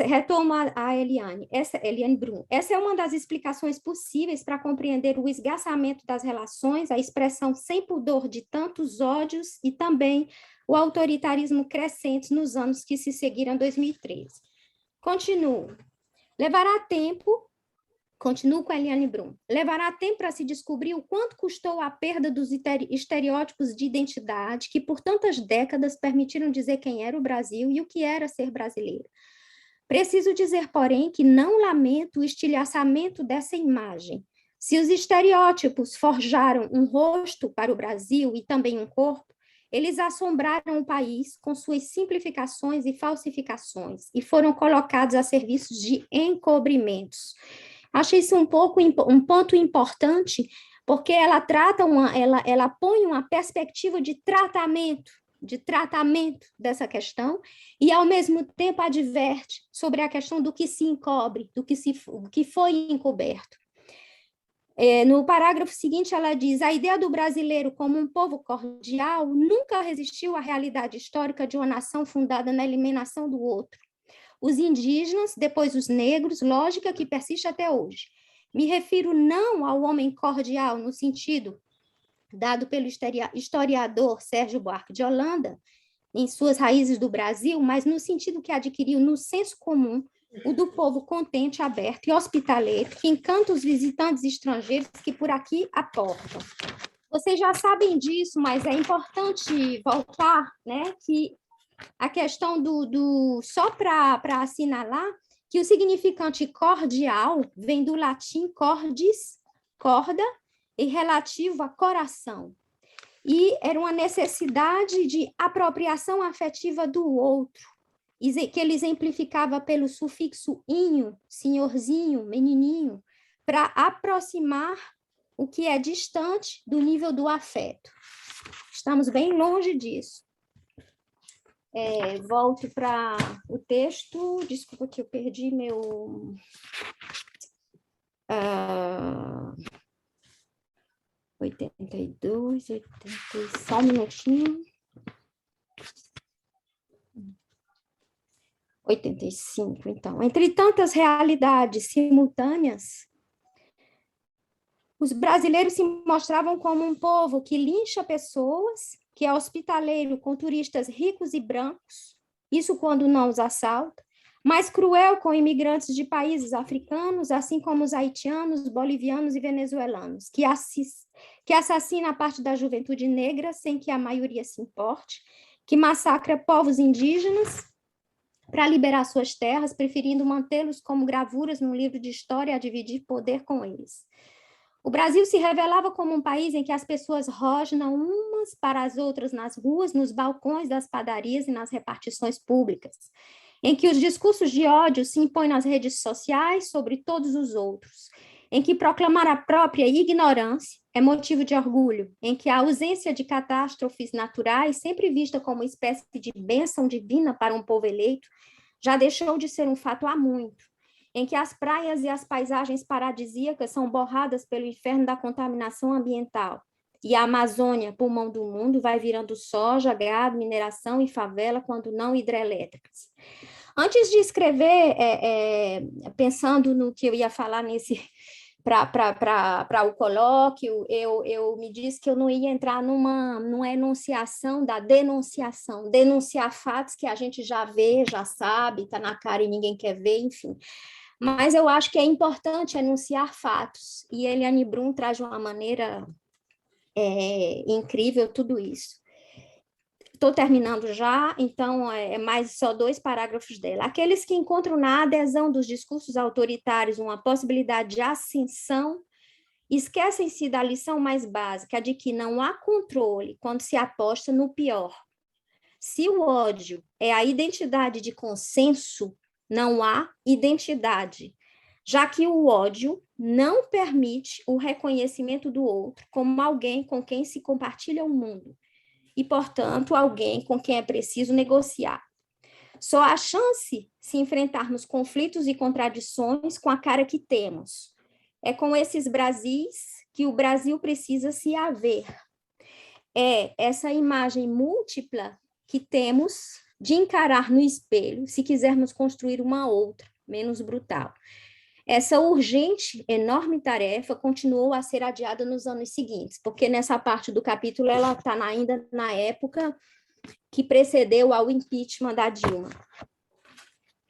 Retoma a Eliane Brum. Essa é uma das explicações possíveis para compreender o esgarçamento das relações, a expressão sem pudor de tantos ódios e também o autoritarismo crescente nos anos que se seguiram a 2013. Continuo com a Eliane Brum. Levará tempo para se descobrir o quanto custou a perda dos estereótipos de identidade que por tantas décadas permitiram dizer quem era o Brasil e o que era ser brasileiro. Preciso dizer, porém, que não lamento o estilhaçamento dessa imagem. Se os estereótipos forjaram um rosto para o Brasil e também um corpo, eles assombraram o país com suas simplificações e falsificações e foram colocados a serviço de encobrimentos. Achei isso um ponto importante, porque ela põe uma perspectiva de tratamento dessa questão e, ao mesmo tempo, adverte sobre a questão do que se encobre, do que foi encoberto. No parágrafo seguinte, ela diz: a ideia do brasileiro como um povo cordial nunca resistiu à realidade histórica de uma nação fundada na eliminação do outro. Os indígenas, depois os negros, lógica que persiste até hoje. Me refiro não ao homem cordial no sentido dado pelo historiador Sérgio Buarque de Holanda, em suas raízes do Brasil, mas no sentido que adquiriu no senso comum o do povo contente, aberto e hospitaleiro, que encanta os visitantes estrangeiros que por aqui aportam. Vocês já sabem disso, mas é importante voltar, né, que a questão só para assinalar, que o significante cordial vem do latim cordis, corda, e relativo a coração. E era uma necessidade de apropriação afetiva do outro, que ele exemplificava pelo sufixo inho, senhorzinho, menininho, para aproximar o que é distante do nível do afeto. Estamos bem longe disso. Volto para o texto. Desculpa que eu perdi meu... Uh, 82, só um minutinho. 85, então. Entre tantas realidades simultâneas, os brasileiros se mostravam como um povo que lincha pessoas, que é hospitaleiro com turistas ricos e brancos, isso quando não os assalta, mais cruel com imigrantes de países africanos, assim como os haitianos, bolivianos e venezuelanos, que assassina a parte da juventude negra sem que a maioria se importe, que massacra povos indígenas para liberar suas terras, preferindo mantê-los como gravuras num livro de história a dividir poder com eles. O Brasil se revelava como um país em que as pessoas rosnam umas para as outras nas ruas, nos balcões das padarias e nas repartições públicas, em que os discursos de ódio se impõem nas redes sociais sobre todos os outros, em que proclamar a própria ignorância é motivo de orgulho, em que a ausência de catástrofes naturais, sempre vista como uma espécie de bênção divina para um povo eleito, já deixou de ser um fato há muito, em que as praias e as paisagens paradisíacas são borradas pelo inferno da contaminação ambiental, e a Amazônia, pulmão do mundo, vai virando soja, gado, mineração e favela, quando não hidrelétricas. Antes de escrever, pensando no que eu ia falar para o colóquio, eu me disse que eu não ia entrar numa enunciação da denunciação, denunciar fatos que a gente já vê, já sabe, está na cara e ninguém quer ver, enfim. Mas eu acho que é importante enunciar fatos, e Eliane Brum traz de uma maneira incrível tudo isso. Estou terminando já, então mais só 2 parágrafos dela. Aqueles que encontram na adesão dos discursos autoritários uma possibilidade de ascensão, esquecem-se da lição mais básica, de que não há controle quando se aposta no pior. Se o ódio é a identidade de consenso, não há identidade, já que o ódio não permite o reconhecimento do outro como alguém com quem se compartilha o mundo, e, portanto, alguém com quem é preciso negociar. Só há chance se enfrentarmos conflitos e contradições com a cara que temos. É com esses Brasis que o Brasil precisa se haver. É essa imagem múltipla que temos de encarar no espelho, se quisermos construir uma outra, menos brutal. Essa urgente, enorme tarefa continuou a ser adiada nos anos seguintes, porque nessa parte do capítulo ela está ainda na época que precedeu ao impeachment da Dilma.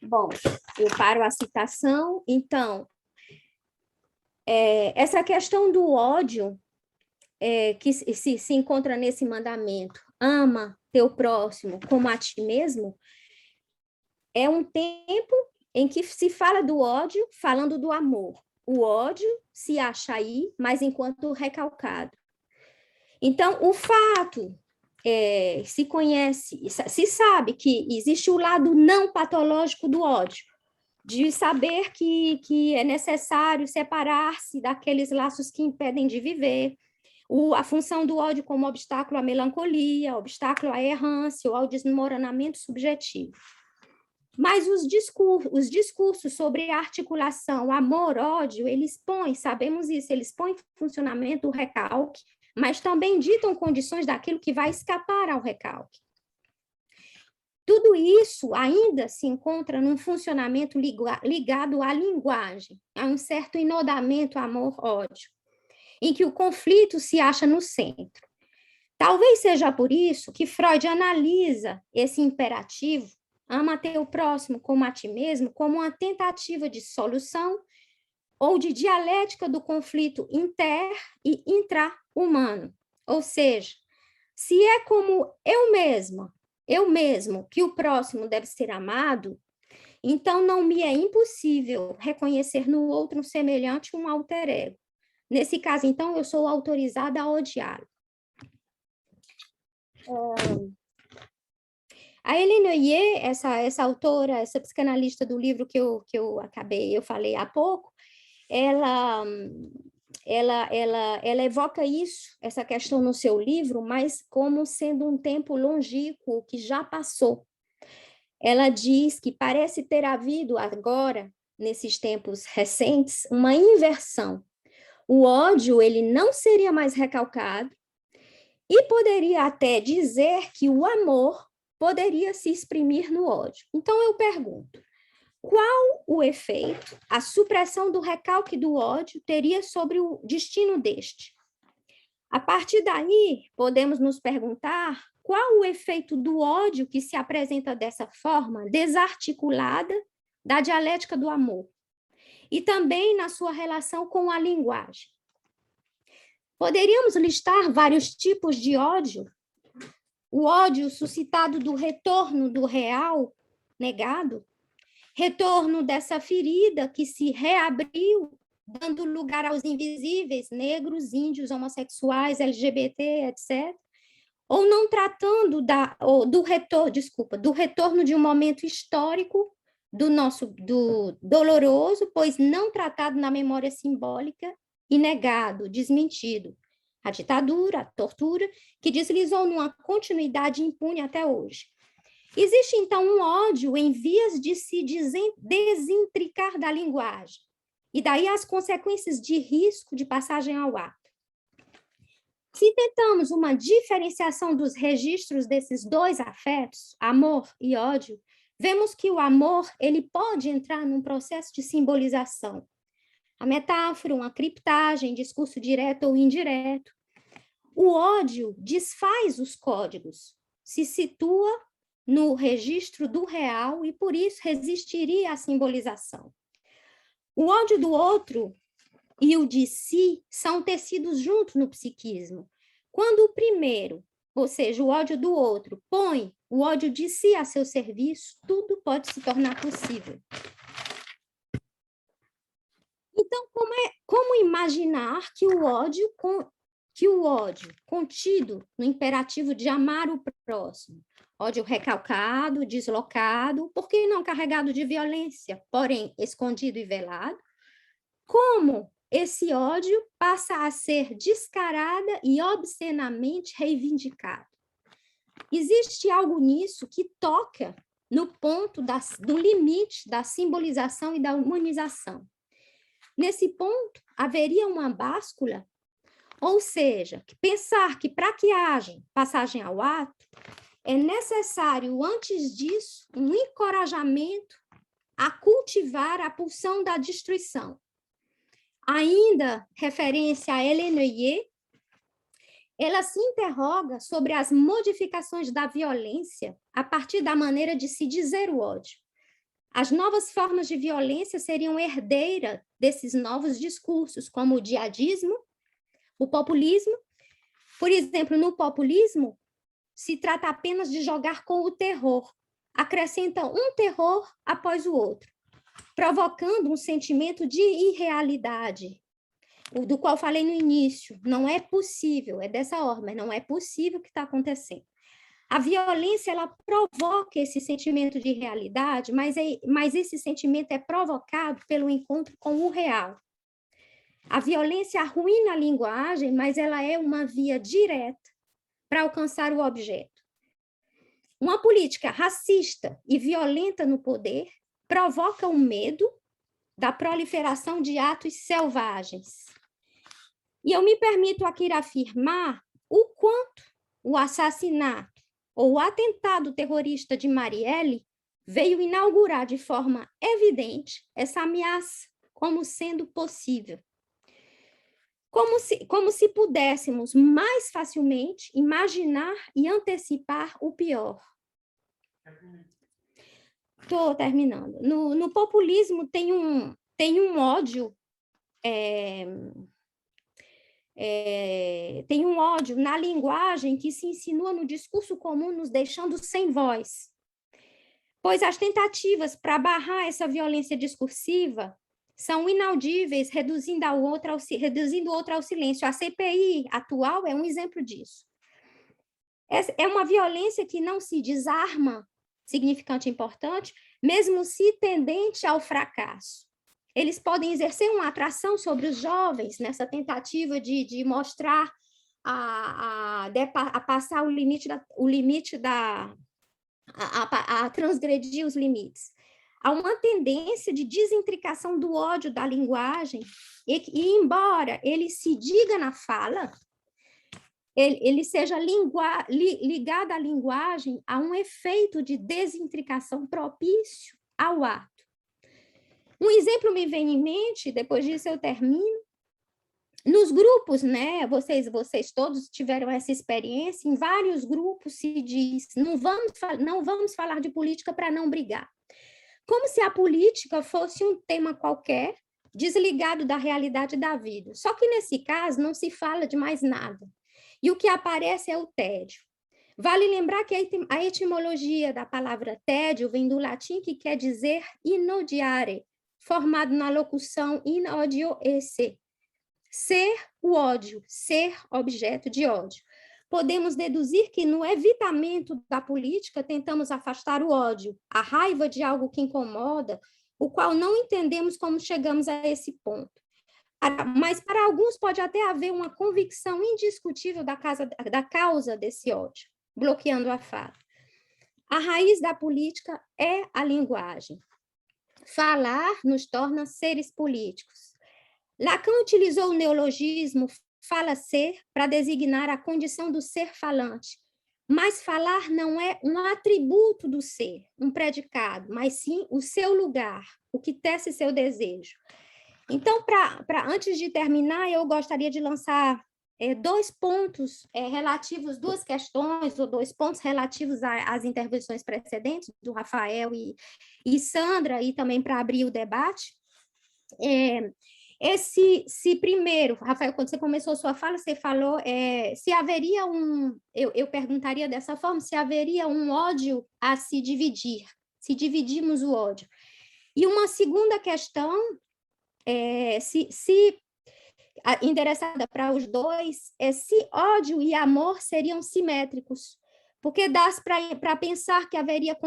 Bom, eu paro a citação. Então, essa questão do ódio que se encontra nesse mandamento, ama teu próximo como a ti mesmo, é um tempo em que se fala do ódio falando do amor. O ódio se acha aí, mas enquanto recalcado. Então, o fato se conhece, se sabe que existe o lado não patológico do ódio, de saber que é necessário separar-se daqueles laços que impedem de viver, a função do ódio como obstáculo à melancolia, obstáculo à errância ou ao desmoronamento subjetivo. Mas os discursos sobre a articulação amor-ódio, eles põem, sabemos isso, eles põem em funcionamento o recalque, mas também ditam condições daquilo que vai escapar ao recalque. Tudo isso ainda se encontra num funcionamento ligado à linguagem, a um certo enodamento amor-ódio, em que o conflito se acha no centro. Talvez seja por isso que Freud analisa esse imperativo, ama teu próximo como a ti mesmo, como uma tentativa de solução ou de dialética do conflito inter- e intra-humano. Ou seja, se é como eu mesmo, que o próximo deve ser amado, então não me é impossível reconhecer no outro um semelhante, um alter ego. Nesse caso, então, eu sou autorizada a odiá-lo. A Hélène Neuillet, essa autora, essa psicanalista do livro que eu falei há pouco, ela evoca isso, essa questão no seu livro, mas como sendo um tempo longínquo que já passou. Ela diz que parece ter havido agora, nesses tempos recentes, uma inversão. O ódio, ele não seria mais recalcado e poderia até dizer que o amor poderia se exprimir no ódio. Então, eu pergunto, qual o efeito a supressão do recalque do ódio teria sobre o destino deste? A partir daí, podemos nos perguntar qual o efeito do ódio que se apresenta dessa forma desarticulada da dialética do amor, e também na sua relação com a linguagem. Poderíamos listar vários tipos de ódio. O ódio suscitado do retorno do real negado, retorno dessa ferida que se reabriu, dando lugar aos invisíveis, negros, índios, homossexuais, LGBT, etc. Ou não tratando do retorno de um momento histórico do doloroso, pois não tratado na memória simbólica e negado, desmentido. A ditadura, a tortura, que deslizou numa continuidade impune até hoje. Existe, então, um ódio em vias de se desintricar da linguagem, e daí as consequências de risco de passagem ao ato. Se tentamos uma diferenciação dos registros desses dois afetos, amor e ódio, vemos que o amor ele pode entrar num processo de simbolização. A metáfora, uma criptagem, discurso direto ou indireto. O ódio desfaz os códigos, se situa no registro do real e, por isso, resistiria à simbolização. O ódio do outro e o de si são tecidos juntos no psiquismo. Quando o primeiro, ou seja, o ódio do outro, põe o ódio de si a seu serviço, tudo pode se tornar possível. Então, como imaginar que o ódio contido no imperativo de amar o próximo, ódio recalcado, deslocado, por que não carregado de violência, porém escondido e velado, como esse ódio passa a ser descarada e obscenamente reivindicado? Existe algo nisso que toca no ponto do limite da simbolização e da humanização. Nesse ponto, haveria uma báscula, ou seja, pensar que para que haja passagem ao ato, é necessário, antes disso, um encorajamento a cultivar a pulsão da destruição. Ainda referência a Hélène Neuillet, ela se interroga sobre as modificações da violência a partir da maneira de se dizer o ódio. As novas formas de violência seriam herdeiras desses novos discursos, como o jihadismo, o populismo. Por exemplo, no populismo, se trata apenas de jogar com o terror, acrescenta um terror após o outro, provocando um sentimento de irrealidade, do qual falei no início. Não é possível, é dessa ordem, não é possível o que está acontecendo. A violência, ela provoca esse sentimento de realidade, mas esse sentimento é provocado pelo encontro com o real. A violência arruína a linguagem, mas ela é uma via direta para alcançar o objeto. Uma política racista e violenta no poder provoca o medo da proliferação de atos selvagens. E eu me permito aqui afirmar o quanto o assassinato ou o atentado terrorista de Marielle veio inaugurar de forma evidente essa ameaça como sendo possível. Como se pudéssemos mais facilmente imaginar e antecipar o pior. Estou terminando. No populismo tem um ódio, tem um ódio na linguagem que se insinua no discurso comum, nos deixando sem voz. Pois as tentativas para barrar essa violência discursiva são inaudíveis, reduzindo outra ao silêncio. A CPI atual é um exemplo disso. É uma violência que não se desarma, significante e importante, mesmo se tendente ao fracasso. Eles podem exercer uma atração sobre os jovens nessa tentativa de mostrar, a passar o limite a transgredir os limites. Há uma tendência de desintricação do ódio da linguagem, e embora ele se diga na fala, ele seja ligado à linguagem, a um efeito de desintricação propício ao ato. Um exemplo me vem em mente, depois disso eu termino. Nos grupos, né, vocês todos tiveram essa experiência, em vários grupos se diz, não vamos falar de política para não brigar. Como se a política fosse um tema qualquer, desligado da realidade da vida. Só que nesse caso não se fala de mais nada. E o que aparece é o tédio. Vale lembrar que a etimologia da palavra tédio vem do latim, que quer dizer inodiare, formado na locução in odio esse. Ser o ódio, ser objeto de ódio. Podemos deduzir que no evitamento da política tentamos afastar o ódio, a raiva de algo que incomoda, o qual não entendemos como chegamos a esse ponto. Mas para alguns pode até haver uma convicção indiscutível da causa desse ódio, bloqueando a fala. A raiz da política é a linguagem. Falar nos torna seres políticos. Lacan utilizou o neologismo fala-ser para designar a condição do ser falante, mas falar não é um atributo do ser, um predicado, mas sim o seu lugar, o que tece seu desejo. Então, antes de terminar, eu gostaria de lançar dois pontos relativos, duas questões, ou dois pontos relativos às intervenções precedentes, do Rafael e Sandra, e também para abrir o debate. Se primeiro, Rafael, quando você começou a sua fala, você falou se haveria eu perguntaria dessa forma, se haveria um ódio a se dividir, se dividimos o ódio. E uma segunda questão, endereçada para os dois, se ódio e amor seriam simétricos, porque dá para pensar que haveria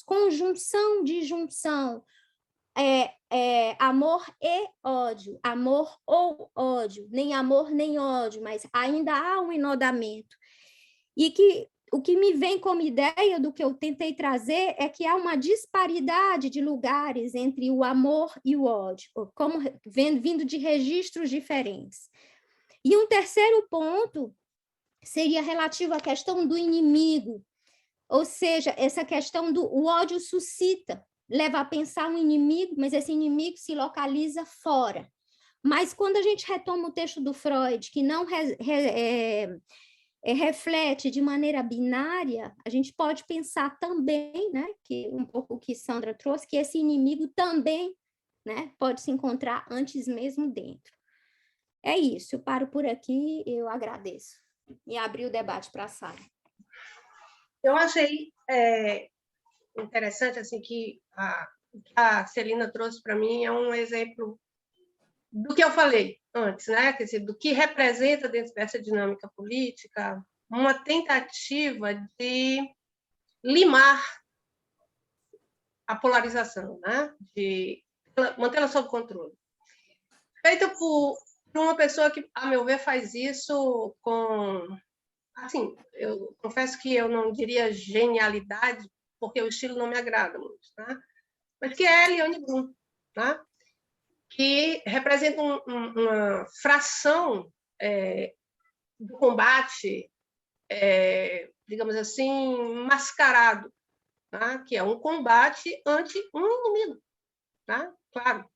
conjunção de junção, amor e ódio, amor ou ódio, nem amor nem ódio, mas ainda há um enodamento. E que o que me vem como ideia do que eu tentei trazer é que há uma disparidade de lugares entre o amor e o ódio, como vindo de registros diferentes. E um terceiro ponto seria relativo à questão do inimigo, ou seja, essa questão do ódio suscita, leva a pensar um inimigo, mas esse inimigo se localiza fora. Mas quando a gente retoma o texto do Freud, que não reflete de maneira binária, a gente pode pensar também, né, que um pouco o que Sandra trouxe, que esse inimigo também, né, pode se encontrar antes mesmo dentro. É isso, eu paro por aqui, eu agradeço. E abri o debate para a sala. Eu achei interessante assim, que a Celina trouxe para mim é um exemplo do que eu falei antes, né? Quer dizer, do que representa dentro dessa dinâmica política uma tentativa de limar a polarização, né? De mantê-la sob controle. Feita por uma pessoa que, a meu ver, faz isso com... Assim, eu confesso que eu não diria genialidade, porque o estilo não me agrada muito, né? Mas que é a Eliane Brum, né? Que representa uma fração do combate digamos assim, mascarado, tá? Que é um combate ante um inimigo, tá? Claro.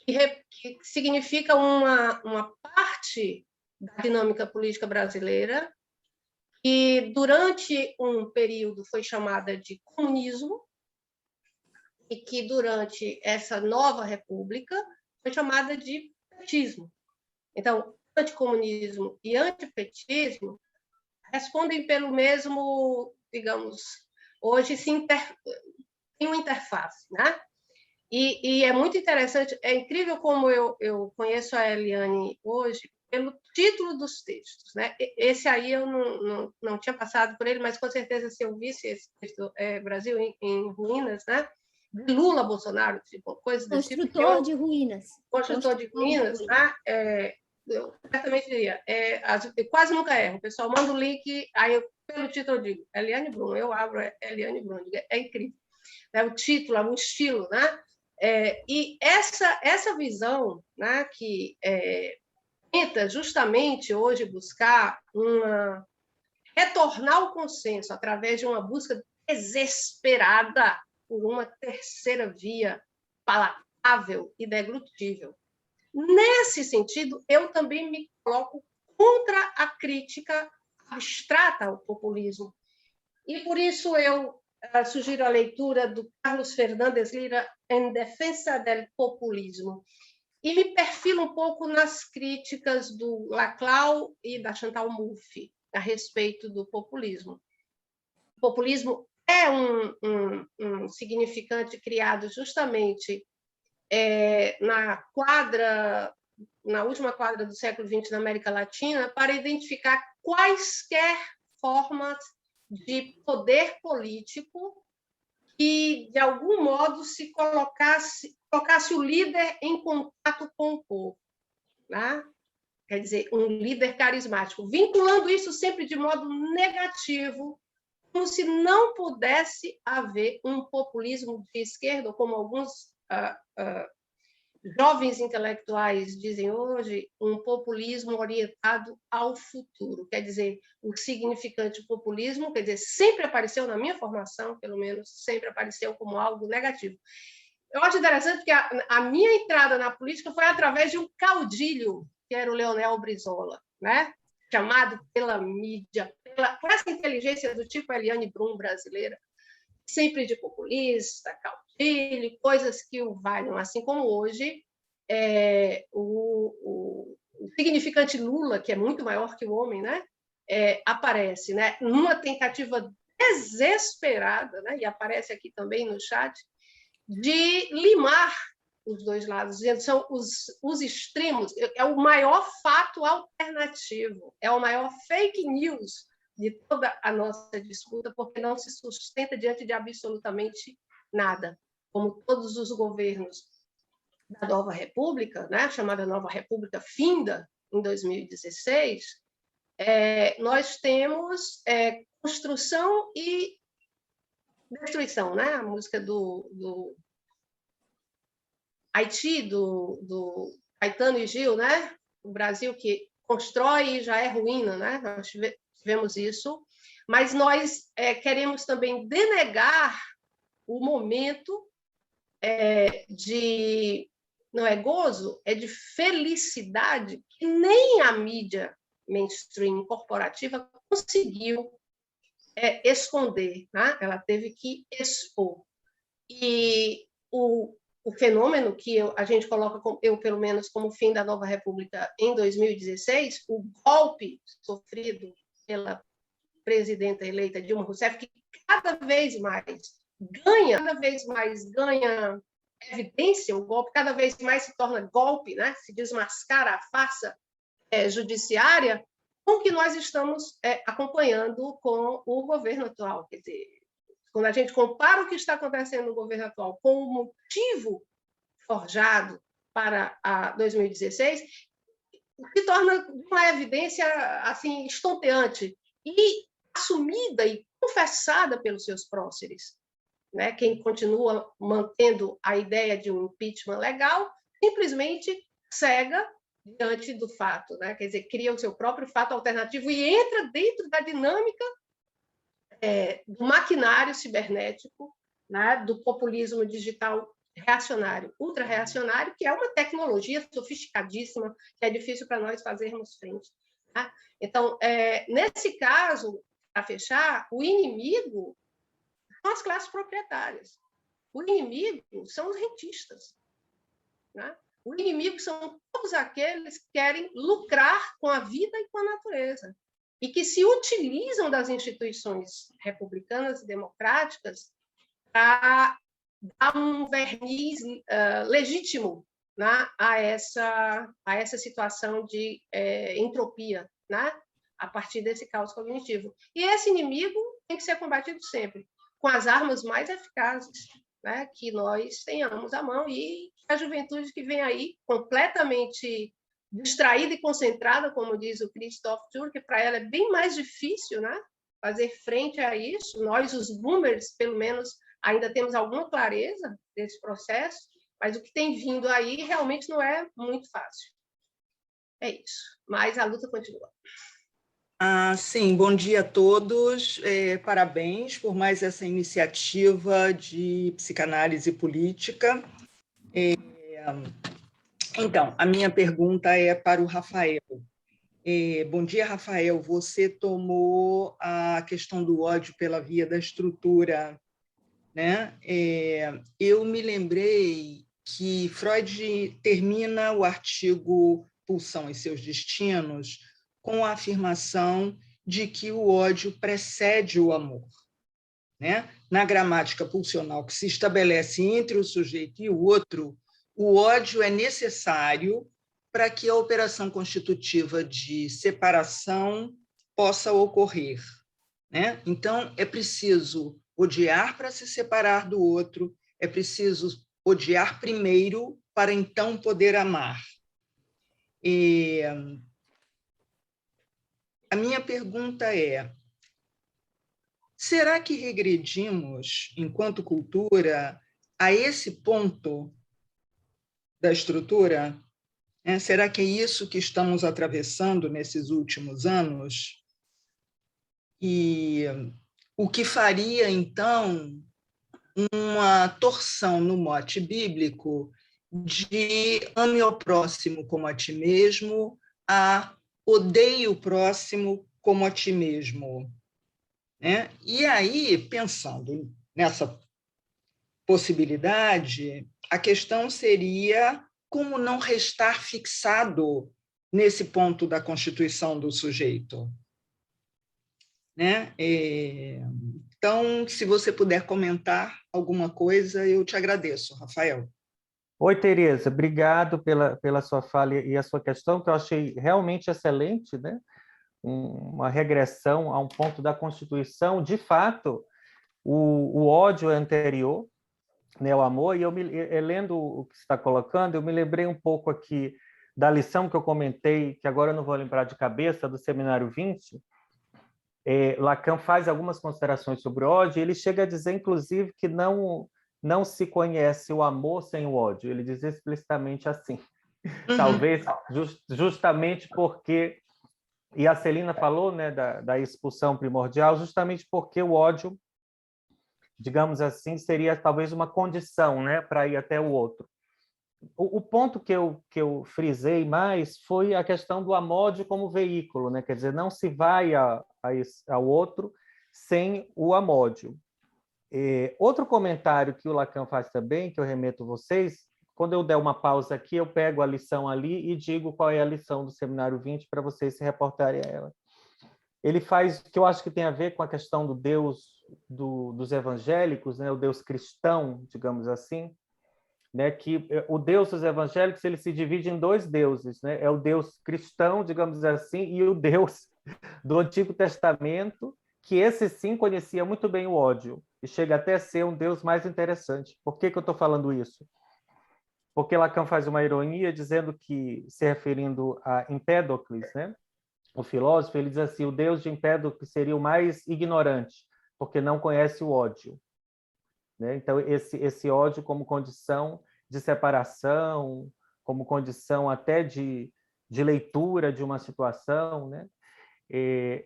Que significa uma parte da dinâmica política brasileira que, durante um período, foi chamada de comunismo e que, durante essa nova república, foi chamada de petismo. Então, anticomunismo e antipetismo respondem pelo mesmo, digamos, hoje tem uma interface, né? E é muito interessante, é incrível como eu conheço a Eliane hoje pelo título dos textos, né? Esse aí eu não tinha passado por ele, mas com certeza se eu visse esse texto, Brasil em Ruínas, né? De Lula, Bolsonaro, tipo, coisas desse tipo. Construtor de ruínas. Construtor de ruínas, né? Eu certamente diria, eu quase nunca erro, o pessoal manda o link, aí eu, pelo título eu digo, Eliane Brum, eu abro Eliane Brum, é incrível. O título, o estilo, né? E essa visão, né, que tenta justamente hoje buscar retornar ao consenso através de uma busca desesperada por uma terceira via palatável e deglutível. Nesse sentido, eu também me coloco contra a crítica abstrata ao populismo. E por isso eu sugiro a leitura do Carlos Fernandes Lira em Defensa del Populismo. E me perfilo um pouco nas críticas do Laclau e da Chantal Mouffe a respeito do populismo. O populismo é um significante criado justamente na última quadra do século XX na América Latina para identificar quaisquer formas de poder político que, de algum modo, se colocasse o líder em contato com o povo, né? Quer dizer, um líder carismático, vinculando isso sempre de modo negativo, como se não pudesse haver um populismo de esquerda, como alguns jovens intelectuais dizem hoje, um populismo orientado ao futuro. Quer dizer, o significante populismo, quer dizer, sempre apareceu na minha formação, pelo menos, sempre apareceu como algo negativo. Eu acho interessante que a minha entrada na política foi através de um caudilho, que era o Leonel Brizola, né? Chamado pela mídia, por essa inteligência do tipo Eliane Brum brasileira, sempre de populista, caudilho, coisas que o valham, assim como hoje o significante Lula, que é muito maior que o homem, né? Aparece, né? Numa tentativa desesperada, né? E aparece aqui também no chat, de limar os dois lados, são os extremos, é o maior fato alternativo, é o maior fake news de toda a nossa disputa, porque não se sustenta diante de absolutamente nada, como todos os governos da Nova República, né, chamada Nova República finda em 2016, nós temos construção e destruição, né? A música do Haiti, do Caetano e Gil, né? O Brasil que constrói e já é ruína, né? Nós tivemos isso, mas nós queremos também denegar o momento de, não é gozo, é de felicidade que nem a mídia mainstream corporativa conseguiu esconder, né? Ela teve que expor. E o fenômeno que a gente coloca, eu pelo menos, como fim da Nova República em 2016, o golpe sofrido pela presidenta eleita Dilma Rousseff, que cada vez mais ganha evidência, o golpe cada vez mais se torna golpe, né? Se desmascara a farsa judiciária, com o que nós estamos acompanhando com o governo atual. Quer dizer, quando a gente compara o que está acontecendo no governo atual com o motivo forjado para 2016, se torna uma evidência assim estonteante e assumida e confessada pelos seus próceres, né? Quem continua mantendo a ideia de um impeachment legal simplesmente cega diante do fato, né? Quer dizer, cria o seu próprio fato alternativo e entra dentro da dinâmica do maquinário cibernético, né? Do populismo digital reacionário, ultra-reacionário, que é uma tecnologia sofisticadíssima, que é difícil para nós fazermos frente. Tá? Então, nesse caso, para fechar, o inimigo são as classes proprietárias. O inimigo são os rentistas. Né? O inimigo são todos aqueles que querem lucrar com a vida e com a natureza e que se utilizam das instituições republicanas e democráticas para dar um verniz legítimo, né, a essa situação de entropia, né, a partir desse caos cognitivo. E esse inimigo tem que ser combatido sempre com as armas mais eficazes, né, que nós tenhamos à mão, e a juventude que vem aí completamente distraída e concentrada, como diz o Christoph Thur, que para ela é bem mais difícil, né, fazer frente a isso. Nós, os boomers, pelo menos, ainda temos alguma clareza desse processo, mas o que tem vindo aí realmente não é muito fácil. É isso, mas a luta continua. Sim, bom dia a todos. Parabéns por mais essa iniciativa de psicanálise política. Então, a minha pergunta é para o Rafael. Bom dia, Rafael. Você tomou a questão do ódio pela via da estrutura, né? Eu me lembrei que Freud termina o artigo Pulsão e seus Destinos com a afirmação de que o ódio precede o amor, né? Na gramática pulsional que se estabelece entre o sujeito e o outro, o ódio é necessário para que a operação constitutiva de separação possa ocorrer, né? Então, é preciso odiar para se separar do outro, é preciso odiar primeiro para então poder amar. A minha pergunta é: será que regredimos, enquanto cultura, a esse ponto da estrutura? Será que é isso que estamos atravessando nesses últimos anos? E o que faria, então, uma torção no mote bíblico de ame ao próximo como a ti mesmo, a odeie o próximo como a ti mesmo, né? E aí, pensando nessa possibilidade, a questão seria como não restar fixado nesse ponto da constituição do sujeito, né? Então, se você puder comentar alguma coisa, eu te agradeço, Rafael. Oi, Tereza, obrigado pela sua fala e a sua questão, que eu achei realmente excelente, né? Uma regressão a um ponto da Constituição. De fato, o ódio é anterior, né, ao amor, e lendo o que você está colocando, eu me lembrei um pouco aqui da lição que eu comentei, que agora eu não vou lembrar de cabeça, do Seminário 20. Lacan faz algumas considerações sobre o ódio, e ele chega a dizer, inclusive, que não se conhece o amor sem o ódio. Ele diz explicitamente assim. Talvez justamente porque, e a Celina falou, né, da expulsão primordial, justamente porque o ódio, digamos assim, seria talvez uma condição, né, para ir até o outro. O ponto que eu frisei mais foi a questão do amódio como veículo, né? Quer dizer, não se vai ao outro sem o amódio. Outro comentário que o Lacan faz também, que eu remeto a vocês, quando eu der uma pausa aqui, eu pego a lição ali e digo qual é a lição do Seminário 20 para vocês se reportarem a ela. Ele faz, que eu acho que tem a ver com a questão do Deus dos evangélicos, né? O Deus cristão, digamos assim, né? Que o Deus dos evangélicos ele se divide em dois deuses, né? É o Deus cristão, digamos assim, e o Deus do Antigo Testamento, que esse sim conhecia muito bem o ódio, e chega até a ser um Deus mais interessante. Por que eu estou falando isso? Porque Lacan faz uma ironia dizendo que, se referindo a Empédocles, né, o filósofo, ele diz assim, o Deus de Empédocles seria o mais ignorante, porque não conhece o ódio. Né? Então, esse ódio como condição de separação, como condição até de de leitura de uma situação, né?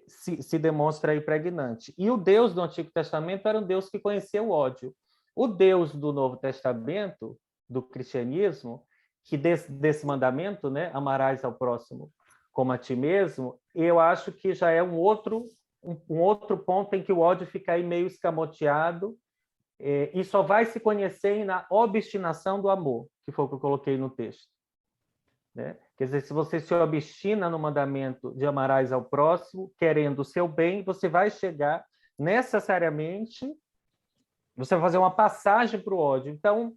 Se demonstra aí pregnante. E o Deus do Antigo Testamento era um Deus que conhecia o ódio. O Deus do Novo Testamento, do cristianismo, que desse mandamento, né, amarás ao próximo como a ti mesmo, eu acho que já é um outro ponto em que o ódio fica aí meio escamoteado, e só vai se conhecer na obstinação do amor, que foi o que eu coloquei no texto. Né? Quer dizer, se você se obstina no mandamento de amarás ao próximo, querendo o seu bem, você vai chegar necessariamente, você vai fazer uma passagem para o ódio. Então,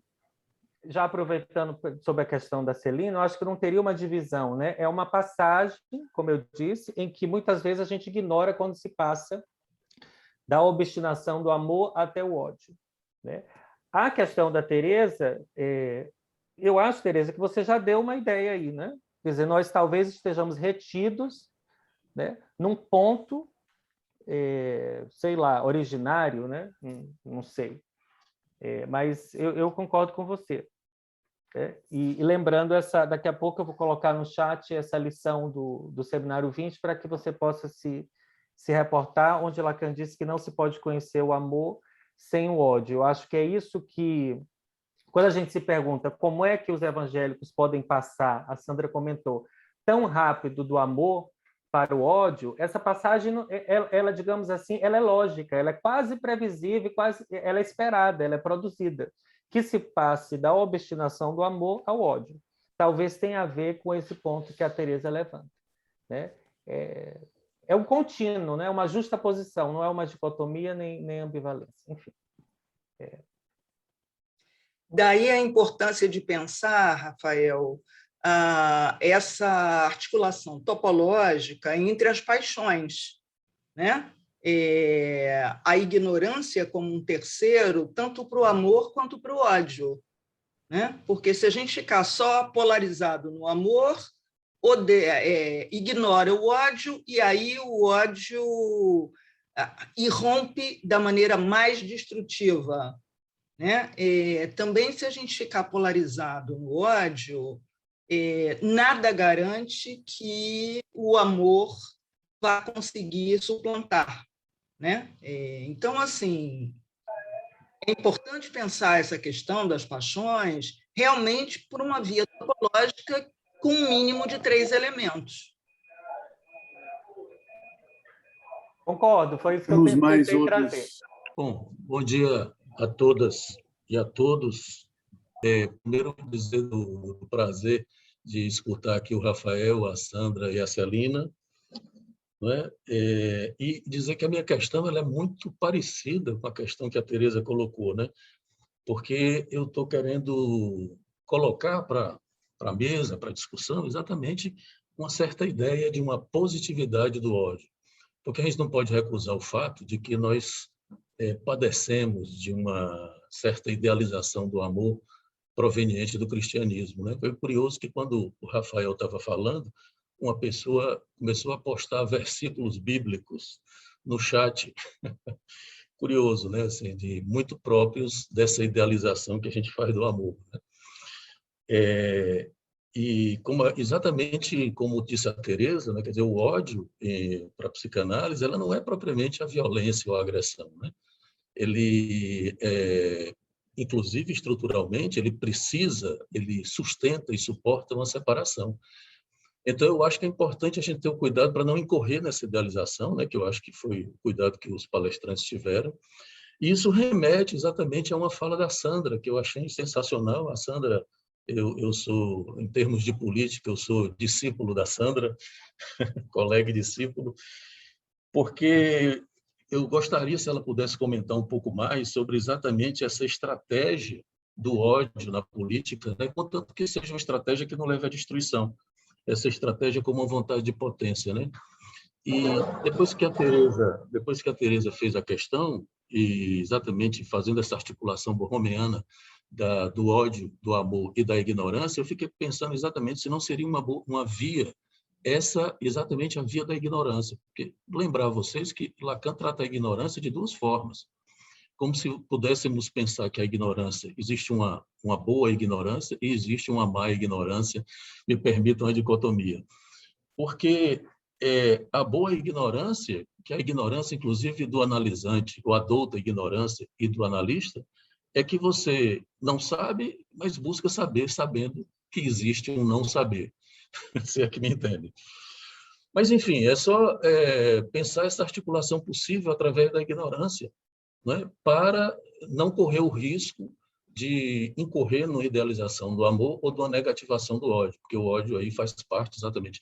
já aproveitando sobre a questão da Celina, eu acho que não teria uma divisão, né? É uma passagem, como eu disse, em que muitas vezes a gente ignora quando se passa da obstinação do amor até o ódio, né? A questão da Teresa, eu acho, Teresa, que você já deu uma ideia aí, né? Quer dizer, nós talvez estejamos retidos, né, num ponto, sei lá, originário, né? Não sei. Mas eu concordo com você. E lembrando, daqui a pouco eu vou colocar no chat essa lição do Seminário 20 para que você possa se reportar, onde Lacan disse que não se pode conhecer o amor sem o ódio. Eu acho que é isso que, quando a gente se pergunta como é que os evangélicos podem passar, a Sandra comentou, tão rápido do amor para o ódio, essa passagem, ela, digamos assim, ela é lógica, ela é quase previsível, ela é esperada, ela é produzida, que se passe da obstinação do amor ao ódio. Talvez tenha a ver com esse ponto que a Teresa levanta, né? É um contínuo, né? Uma justa posição, não é uma dicotomia nem ambivalência. Enfim. Daí a importância de pensar, Rafael, essa articulação topológica entre as paixões, né? A ignorância como um terceiro, tanto para o amor quanto para o ódio, né? Porque se a gente ficar só polarizado no amor, ignora o ódio, e aí o ódio irrompe da maneira mais destrutiva, né? Também, se a gente ficar polarizado no ódio, nada garante que o amor vá conseguir suplantar, né? Então, assim, é importante pensar essa questão das paixões realmente por uma via topológica com um mínimo de 3 elementos. Concordo, foi isso que eu tentei trazer. Bom dia a todas e a todos. Primeiro, dizer do prazer de escutar aqui o Rafael, a Sandra e a Celina, não é? E dizer que a minha questão ela é muito parecida com a questão que a Teresa colocou, né? Porque eu estou querendo colocar para a mesa, para a discussão, exatamente uma certa ideia de uma positividade do ódio. Porque a gente não pode recusar o fato de que nós padecemos de uma certa idealização do amor proveniente do cristianismo, né? Foi curioso que, quando o Rafael estava falando, uma pessoa começou a postar versículos bíblicos no chat. Curioso, né? Assim, muito próprios dessa idealização que a gente faz do amor, né? E exatamente como disse a Teresa, né? Quer dizer, o ódio, para a psicanálise, ela não é propriamente a violência ou a agressão, né? Ele, inclusive estruturalmente, ele sustenta e suporta uma separação. Então, eu acho que é importante a gente ter o cuidado para não incorrer nessa idealização, né? Que eu acho que foi o cuidado que os palestrantes tiveram. E isso remete exatamente a uma fala da Sandra, que eu achei sensacional. A Sandra, eu sou, em termos de política, eu sou discípulo da Sandra, colega e discípulo, porque eu gostaria, se ela pudesse comentar um pouco mais sobre exatamente essa estratégia do ódio na política, né? Contanto que seja uma estratégia que não leve à destruição, essa estratégia como uma vontade de potência, né? E depois que a Teresa fez a questão, e exatamente fazendo essa articulação borromeana do ódio, do amor e da ignorância, eu fiquei pensando exatamente se não seria uma via, exatamente a via da ignorância. Porque lembrar vocês que Lacan trata a ignorância de duas formas. como se pudéssemos pensar que a ignorância, existe uma boa ignorância e existe uma má ignorância, me permitam a dicotomia. Porque a boa ignorância, que é a ignorância, inclusive, do analisante, ou a douta ignorância e do analista, é que você não sabe, mas busca saber, sabendo que existe um não saber. Se é que me entende. Mas, enfim, é só pensar essa articulação possível através da ignorância, né, para não correr o risco de incorrer numa idealização do amor ou de uma negativação do ódio, porque o ódio aí faz parte exatamente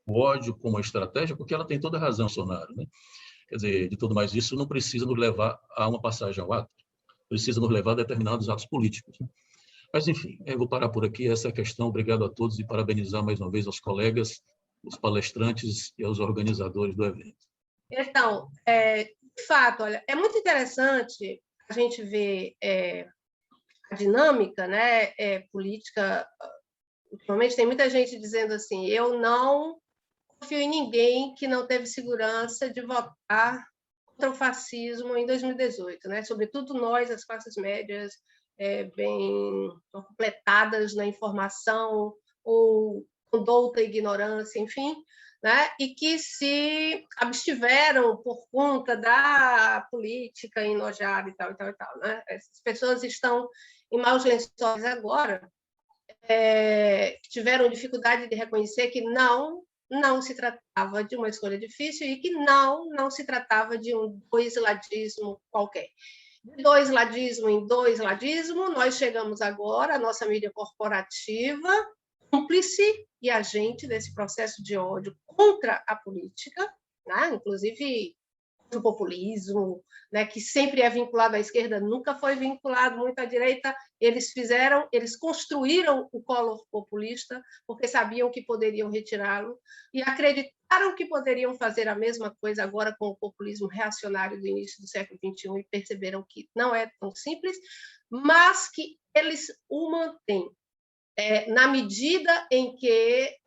o ódio como estratégia, porque ela tem toda a razão, Bolsonaro, né? Quer dizer, de tudo mais isso não precisa nos levar a uma passagem ao ato, precisa nos levar a determinados atos políticos, né? Mas, enfim, eu vou parar por aqui essa questão. Obrigado a todos e parabenizar mais uma vez aos colegas, os palestrantes e aos organizadores do evento. Então, de fato, olha, é muito interessante a gente ver a dinâmica, né, política. Ultimamente tem muita gente dizendo assim, eu não confio em ninguém que não teve segurança de votar contra o fascismo em 2018, né? Sobretudo nós, as classes médias, bem completadas na informação ou com douta ignorância, enfim, né? E que se abstiveram por conta da política enojada e tal, né? Essas pessoas estão em maus lençóis agora, tiveram dificuldade de reconhecer que não se tratava de uma escolha difícil e que não se tratava de um doisladismo qualquer. De doisladismo em doisladismo, nós chegamos agora, a nossa mídia corporativa, cúmplice e agente desse processo de ódio contra a política, né? Inclusive o populismo, né, que sempre é vinculado à esquerda, nunca foi vinculado muito à direita. Eles construíram o Collor populista porque sabiam que poderiam retirá-lo e acreditaram que poderiam fazer a mesma coisa agora com o populismo reacionário do início do século XXI e perceberam que não é tão simples, mas que eles o mantêm na medida em que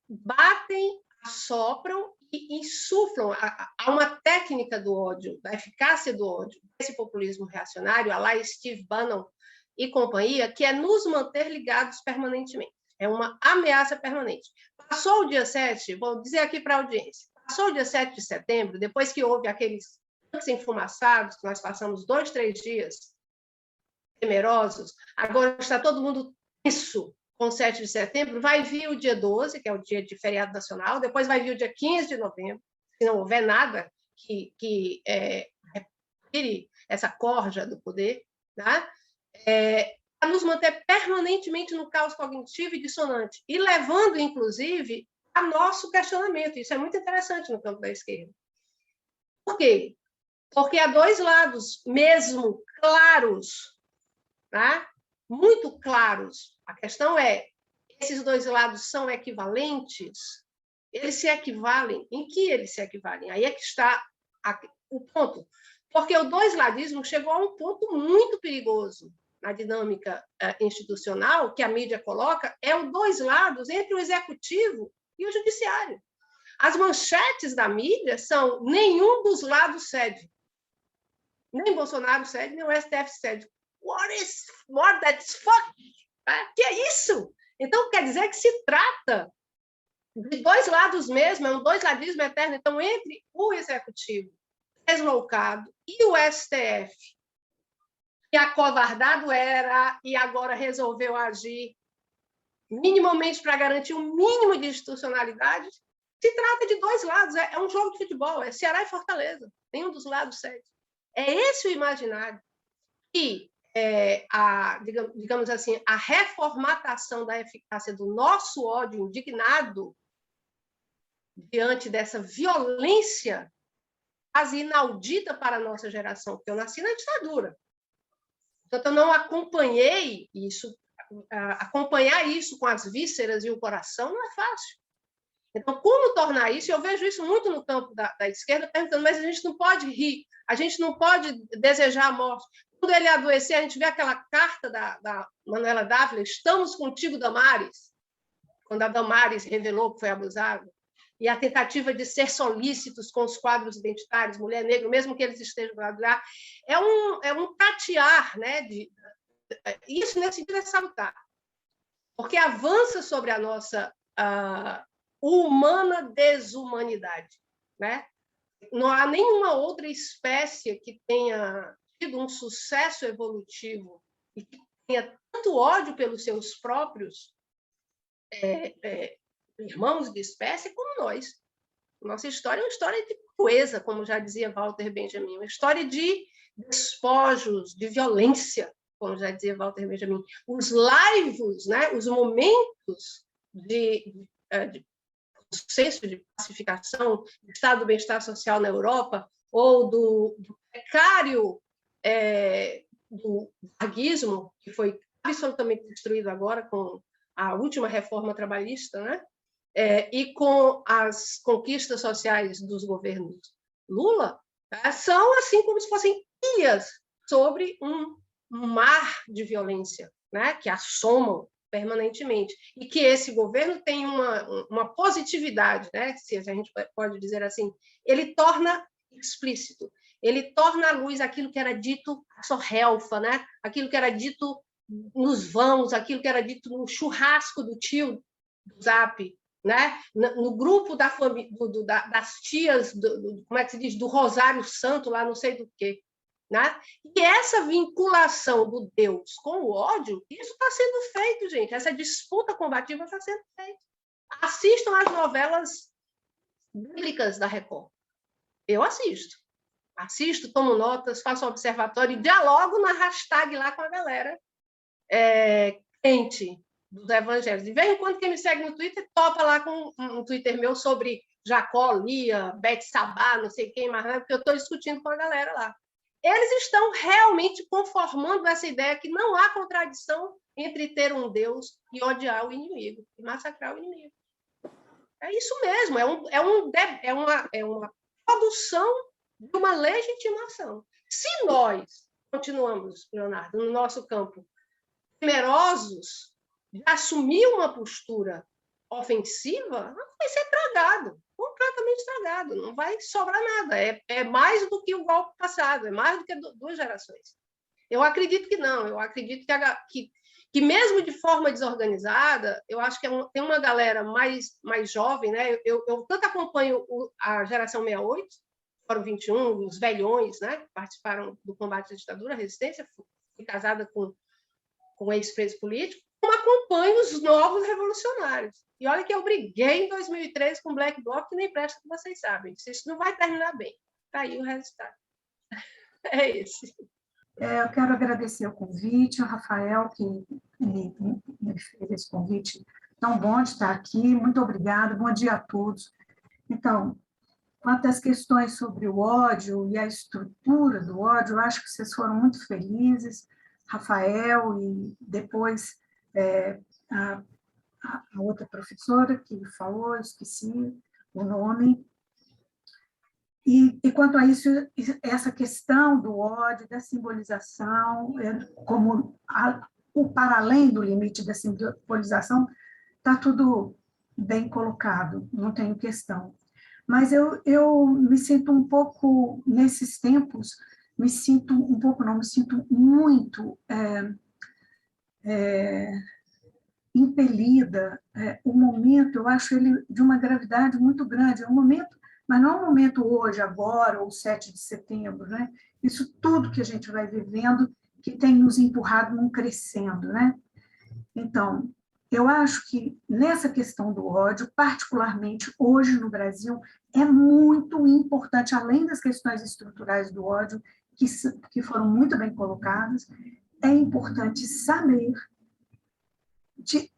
batem, assopram e insuflam. Há uma técnica do ódio, da eficácia do ódio, desse populismo reacionário, a lá Steve Bannon e companhia, que é nos manter ligados permanentemente. É uma ameaça permanente. Passou o dia 7, vou dizer aqui para a audiência, passou o dia 7 de setembro, depois que houve aqueles tanques enfumaçados, que nós passamos 2, 3 dias temerosos, agora está todo mundo tenso com 7 de setembro, vai vir o dia 12, que é o dia de feriado nacional, depois vai vir o dia 15 de novembro, se não houver nada que retire essa corja do poder, né? Para nos manter permanentemente no caos cognitivo e dissonante, e levando, inclusive, a nosso questionamento. Isso é muito interessante no campo da esquerda. Por quê? Porque há dois lados mesmo claros, tá? Muito claros. A questão é, esses dois lados são equivalentes? Eles se equivalem? Em que eles se equivalem? Aí é que está o ponto. Porque o doisladismo chegou a um ponto muito perigoso na dinâmica institucional que a mídia coloca, é o dois lados entre o executivo e o judiciário. As manchetes da mídia são nenhum dos lados cede. Nem Bolsonaro cede, nem o STF cede. What that's fuck? Que é isso? Então, quer dizer que se trata de dois lados mesmo, é um doisladismo eterno. Então, entre o executivo deslocado e o STF, que acovardado era e agora resolveu agir minimamente para garantir um mínimo de institucionalidade, se trata de dois lados. É um jogo de futebol, é Ceará e Fortaleza. Nenhum dos lados cede. É esse o imaginário. E digamos assim, a reformatação da eficácia do nosso ódio indignado diante dessa violência quase inaudita para a nossa geração, porque eu nasci na ditadura. Portanto, eu não acompanhei isso, acompanhar isso com as vísceras e o coração não é fácil. Então, como tornar isso? Eu vejo isso muito no campo da esquerda, perguntando, mas a gente não pode rir, a gente não pode desejar a morte. Quando ele adoecer, a gente vê aquela carta da Manuela Dávila, estamos contigo, Damares, quando a Damares revelou que foi abusada, e a tentativa de ser solícitos com os quadros identitários, mulher negra, mesmo que eles estejam lá, é um tatear, né? Isso, nesse sentido, é salutar, porque avança sobre a nossa humana desumanidade, né? Não há nenhuma outra espécie que tenha tido um sucesso evolutivo e que tenha tanto ódio pelos seus próprios irmãos de espécie como nós. Nossa história é uma história de crueza, como já dizia Walter Benjamin, uma história de despojos, de violência, como já dizia Walter Benjamin. Os laivos, né, os momentos de senso de pacificação, do estado do bem-estar social na Europa, ou do precário do varguismo, que foi absolutamente destruído agora com a última reforma trabalhista, né? E com as conquistas sociais dos governos Lula, são assim como se fossem ilhas sobre um mar de violência, né? Que assomam permanentemente, e que esse governo tem uma positividade, né? Se a gente pode dizer assim, ele torna explícito, ele torna à luz aquilo que era dito a sorrelfa, né? Aquilo que era dito nos vãos, aquilo que era dito no churrasco do tio do Zap, né? No grupo da família, das tias, como é que se diz, do Rosário Santo, lá não sei do quê. Né? E essa vinculação do Deus com o ódio, isso está sendo feito, gente. Essa disputa combativa está sendo feita. Assistam às novelas bíblicas da Record. Eu assisto, tomo notas, faço um observatório e dialogo na hashtag lá com a galera crente dos evangelhos. De vez em quando, quem me segue no Twitter topa lá com um Twitter meu sobre Jacó, Lia, Beth Sabá, não sei quem mais, porque eu estou discutindo com a galera lá. Eles estão realmente conformando essa ideia que não há contradição entre ter um Deus e odiar o inimigo, e massacrar o inimigo. É isso mesmo, é uma produção de uma legitimação. Se nós continuamos, Leonardo, no nosso campo, temerosos de assumir uma postura ofensiva, vai ser tragado, completamente tragado, não vai sobrar nada. É mais do que o golpe passado, é mais do que 2 gerações. Eu acredito que não, eu acredito que mesmo de forma desorganizada, eu acho que tem uma galera mais jovem, né? Eu tanto acompanho a geração 68, Fórum 21, os velhões, né? Que participaram do combate à ditadura, à resistência, fui casada com ex-preso político, como acompanho os novos revolucionários. E olha que eu briguei em 2013 com o Black Bloc, que nem presta, que vocês sabem. Isso não vai terminar bem. Está aí o resultado. É esse. Eu quero agradecer o convite, ao Rafael, que me fez esse convite tão bom de estar aqui. Muito obrigada, bom dia a todos. Então, quanto às questões sobre o ódio e a estrutura do ódio, eu acho que vocês foram muito felizes, Rafael e depois a outra professora que falou, esqueci o nome. E quanto a isso, essa questão do ódio, da simbolização, como o para além do limite da simbolização, está tudo bem colocado, não tenho questão. Mas eu me sinto um pouco, nesses tempos, me sinto muito impelida. O momento, eu acho ele de uma gravidade muito grande, é um momento, mas não é um momento hoje, agora, ou 7 de setembro, né? Isso tudo que a gente vai vivendo, que tem nos empurrado num crescendo, né? Então, eu acho que nessa questão do ódio, particularmente hoje no Brasil, é muito importante, além das questões estruturais do ódio, que foram muito bem colocadas, é importante saber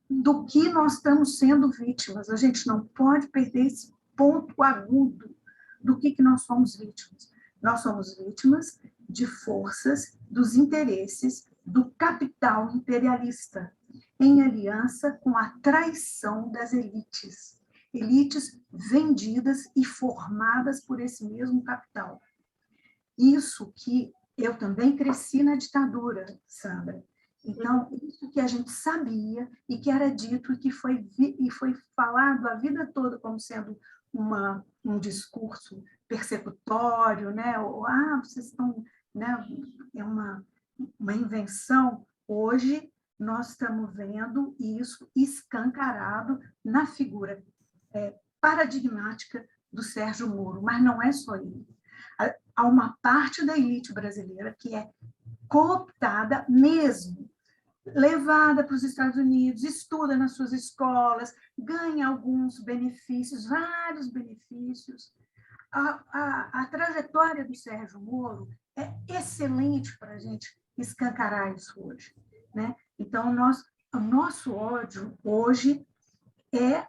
do que nós estamos sendo vítimas. A gente não pode perder esse ponto agudo do que nós somos vítimas. Nós somos vítimas de forças, dos interesses, do capital imperialista, em aliança com a traição das elites. Elites vendidas e formadas por esse mesmo capital. Isso que Eu também cresci na ditadura, Sandra. Então, isso que a gente sabia e que era dito e que foi falado a vida toda como sendo um discurso persecutório, né? Ou, vocês estão... Né? É uma invenção. Hoje, nós estamos vendo isso escancarado na figura paradigmática do Sérgio Moro, mas não é só ele. Há uma parte da elite brasileira que é cooptada mesmo, levada para os Estados Unidos, estuda nas suas escolas, ganha alguns benefícios, vários benefícios. A trajetória do Sérgio Moro é excelente para a gente escancarar isso hoje, né? Então, o nosso ódio hoje é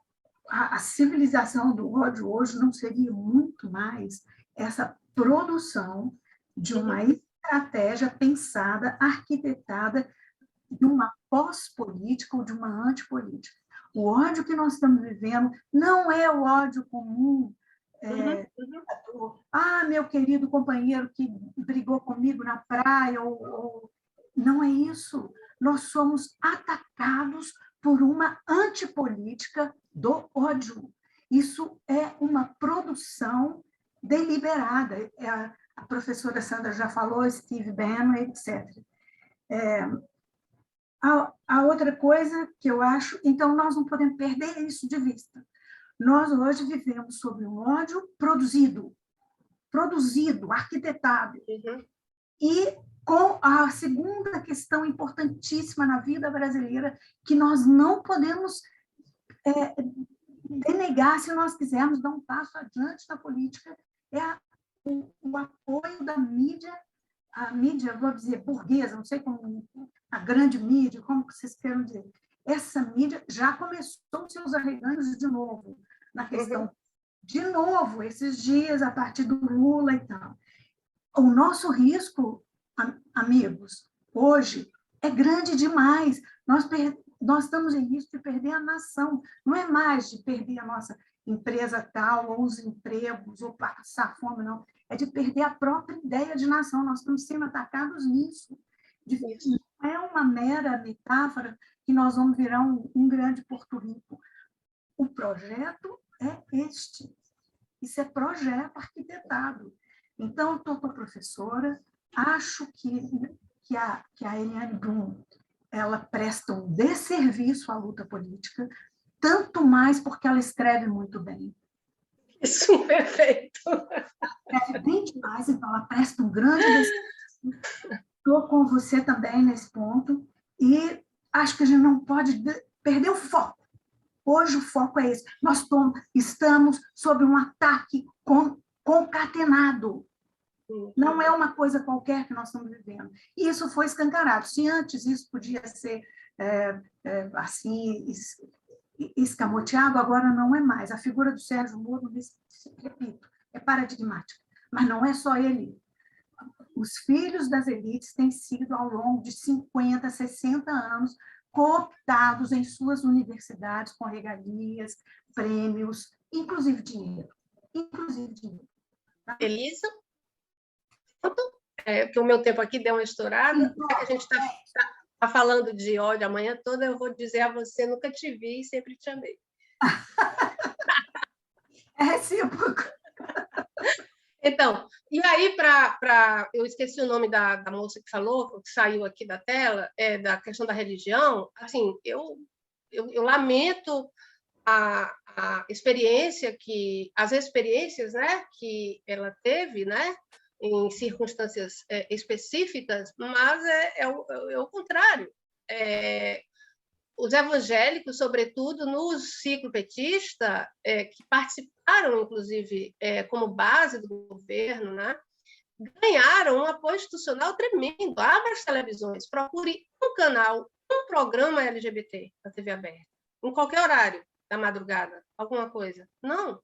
a civilização do ódio hoje não seria muito mais essa produção de uma estratégia pensada, arquitetada de uma pós-política ou de uma antipolítica. O ódio que nós estamos vivendo não é o ódio comum. Meu querido companheiro que brigou comigo na praia, não é isso. Nós somos atacados por uma antipolítica do ódio. Isso é uma produção deliberada. A professora Sandra já falou, Steve Bannon, etc. A outra coisa que eu acho, então nós não podemos perder isso de vista. Nós hoje vivemos sob um ódio produzido, arquitetado. E com a segunda questão importantíssima na vida brasileira, que nós não podemos denegar se nós quisermos dar um passo adiante na política, é o apoio da mídia, a mídia, vou dizer, burguesa, não sei como, a grande mídia, como vocês queiram dizer. Essa mídia já começou seus arreganhos de novo, na questão, de novo, esses dias, a partir do Lula e tal. O nosso risco, amigos, hoje, é grande demais. Nós estamos em risco de perder a nação. Não é mais de perder a nossa empresa tal, ou os empregos, ou passar fome, não. É de perder a própria ideia de nação. Nós estamos sendo atacados nisso. Não é uma mera metáfora que nós vamos virar um grande Porto Rico. O projeto é este. Isso é projeto arquitetado. Então, eu estou com a professora, acho que a Eliane Brum, ela presta um desserviço à luta política, tanto mais porque ela escreve muito bem. Isso é perfeito. Escreve bem demais, então ela presta um grande desserviço. Estou com você também nesse ponto, e acho que a gente não pode perder o foco. Hoje o foco é esse. Nós estamos sob um ataque concatenado. Não é uma coisa qualquer que nós estamos vivendo. E isso foi escancarado. Se antes isso podia ser assim, escamoteado, agora não é mais. A figura do Sérgio Moro, repito, é paradigmática. Mas não é só ele. Os filhos das elites têm sido, ao longo de 50, 60 anos, cooptados em suas universidades com regalias, prêmios, inclusive dinheiro. Tá? Elisa? Porque o meu tempo aqui deu uma estourada. A gente está falando de ódio a manhã toda, eu vou dizer a você, nunca te vi e sempre te amei. É recíproco. Então, e aí, eu esqueci o nome da moça que falou, que saiu aqui da tela, da questão da religião. Assim, eu lamento a experiência as experiências, né, que ela teve, né, em circunstâncias específicas, mas é o contrário. Os evangélicos, sobretudo no ciclo petista, que participaram, inclusive, como base do governo, né, ganharam um apoio institucional tremendo. Abra as televisões, procure um canal, um programa LGBT na TV aberta, em qualquer horário da madrugada, alguma coisa. Não.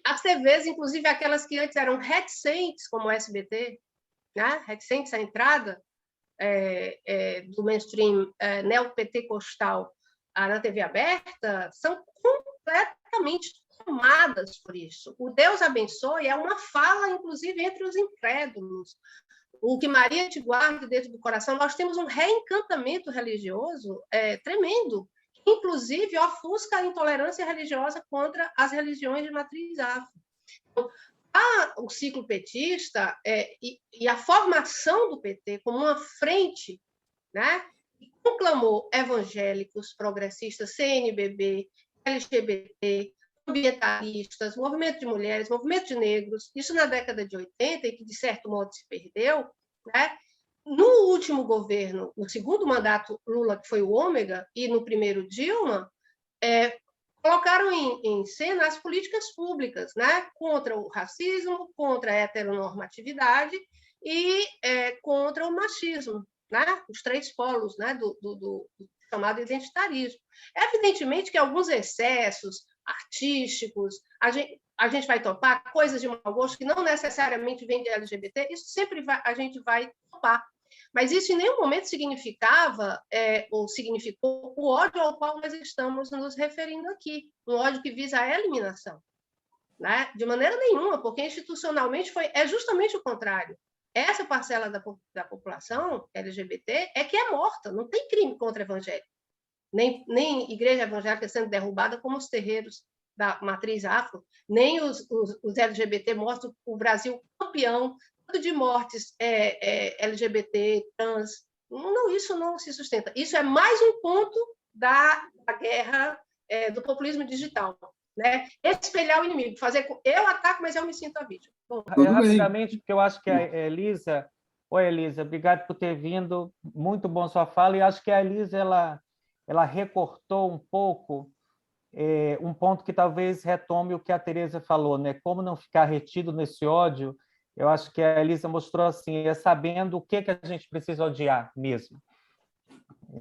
As TVs, inclusive aquelas que antes eram reticentes, como o SBT, né, reticentes à entrada do mainstream neopentecostal na TV aberta, são completamente tomadas por isso. O Deus abençoe é uma fala, inclusive, entre os incrédulos. o que Maria te guarde dentro do coração, nós temos um reencantamento religioso tremendo, que inclusive ofusca a intolerância religiosa contra as religiões de matriz afro. Então, o ciclo petista e a formação do PT como uma frente, né, que conclamou evangélicos, progressistas, CNBB, LGBT, ambientalistas, movimento de mulheres, movimento de negros, isso na década de 80, e que, de certo modo, se perdeu, né? No último governo, no segundo mandato Lula, que foi o ômega, e no primeiro Dilma, colocaram em cena as políticas públicas, né? Contra o racismo, contra a heteronormatividade e contra o machismo, né? Os três polos, né? do chamado identitarismo. Evidentemente que alguns excessos artísticos, a gente vai topar coisas de mau gosto que não necessariamente vêm de LGBT, isso sempre a gente vai topar. Mas isso em nenhum momento significava ou significou o ódio ao qual nós estamos nos referindo aqui, um ódio que visa a eliminação, né? De maneira nenhuma, porque institucionalmente é justamente o contrário. Essa parcela da população LGBT é que é morta, não tem crime contra evangélico, nem igreja evangélica sendo derrubada como os terreiros da matriz afro, nem os LGBT mostram o Brasil campeão de mortes LGBT, trans. Não, isso não se sustenta. Isso é mais um ponto da guerra do populismo digital, né? Espelhar o inimigo, eu ataco, mas eu me sinto a vítima. Bom, rapidamente, porque eu acho que a Elisa... Oi, Elisa, obrigado por ter vindo. Muito bom sua fala. E acho que a Elisa ela recortou um pouco um ponto que talvez retome o que a Tereza falou, né? Como não ficar retido nesse ódio. Eu acho que a Elisa mostrou assim, sabendo o que a gente precisa odiar mesmo.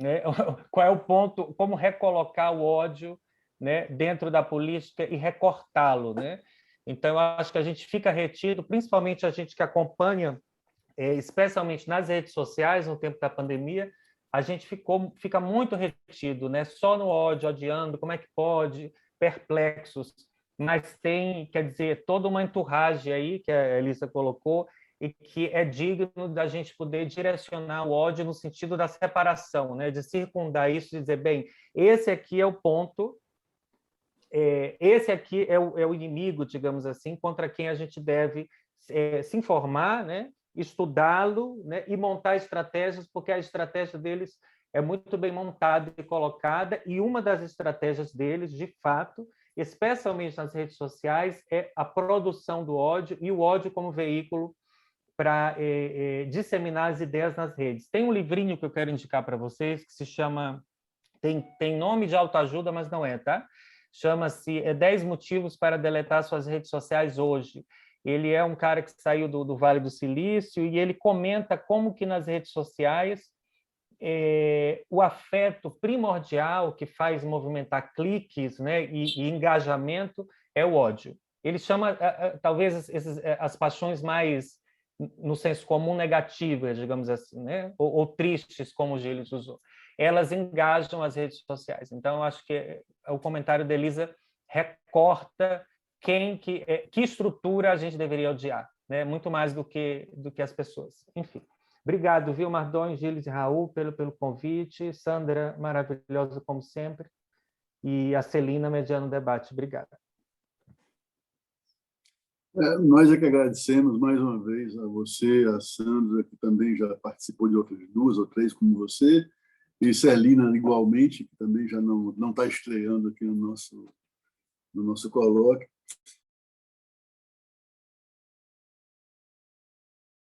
Né? Qual é o ponto, como recolocar o ódio, né, dentro da política e recortá-lo. Né? Então, eu acho que a gente fica retido, principalmente a gente que acompanha, especialmente nas redes sociais, no tempo da pandemia, a gente fica muito retido, né? Só no ódio, odiando, como é que pode, perplexos. Mas tem, quer dizer, toda uma entourage aí, que a Elisa colocou, e que é digno da gente poder direcionar o ódio no sentido da separação, né? De circundar isso e dizer, bem, esse aqui é o ponto, esse aqui é o inimigo, digamos assim, contra quem a gente deve se informar, né? Estudá-lo, né? E montar estratégias, porque a estratégia deles é muito bem montada e colocada, e uma das estratégias deles, de fato, especialmente nas redes sociais, é a produção do ódio e o ódio como veículo para disseminar as ideias nas redes. Tem um livrinho que eu quero indicar para vocês que se chama... Tem nome de autoajuda, mas não é, tá? Chama-se 10 motivos para deletar suas redes sociais hoje. Ele é um cara que saiu do Vale do Silício e ele comenta como que nas redes sociais o afeto primordial que faz movimentar cliques, né, e engajamento é o ódio. Ele chama, talvez, as paixões mais, no senso comum, negativas, digamos assim, né, ou tristes, como o Gilles usou. Elas engajam as redes sociais. Então, acho que o comentário da Elisa recorta que estrutura a gente deveria odiar, né, muito mais do que as pessoas. Enfim. Obrigado, viu, Mardoni, Gilles e Raul, pelo convite. Sandra, maravilhosa como sempre. E a Celina, mediando o debate. Obrigado. Nós é que agradecemos mais uma vez a você, a Sandra, que também já participou de outras 2 ou 3 como você, e Celina, igualmente, que também já não está estreando aqui no nosso colóquio.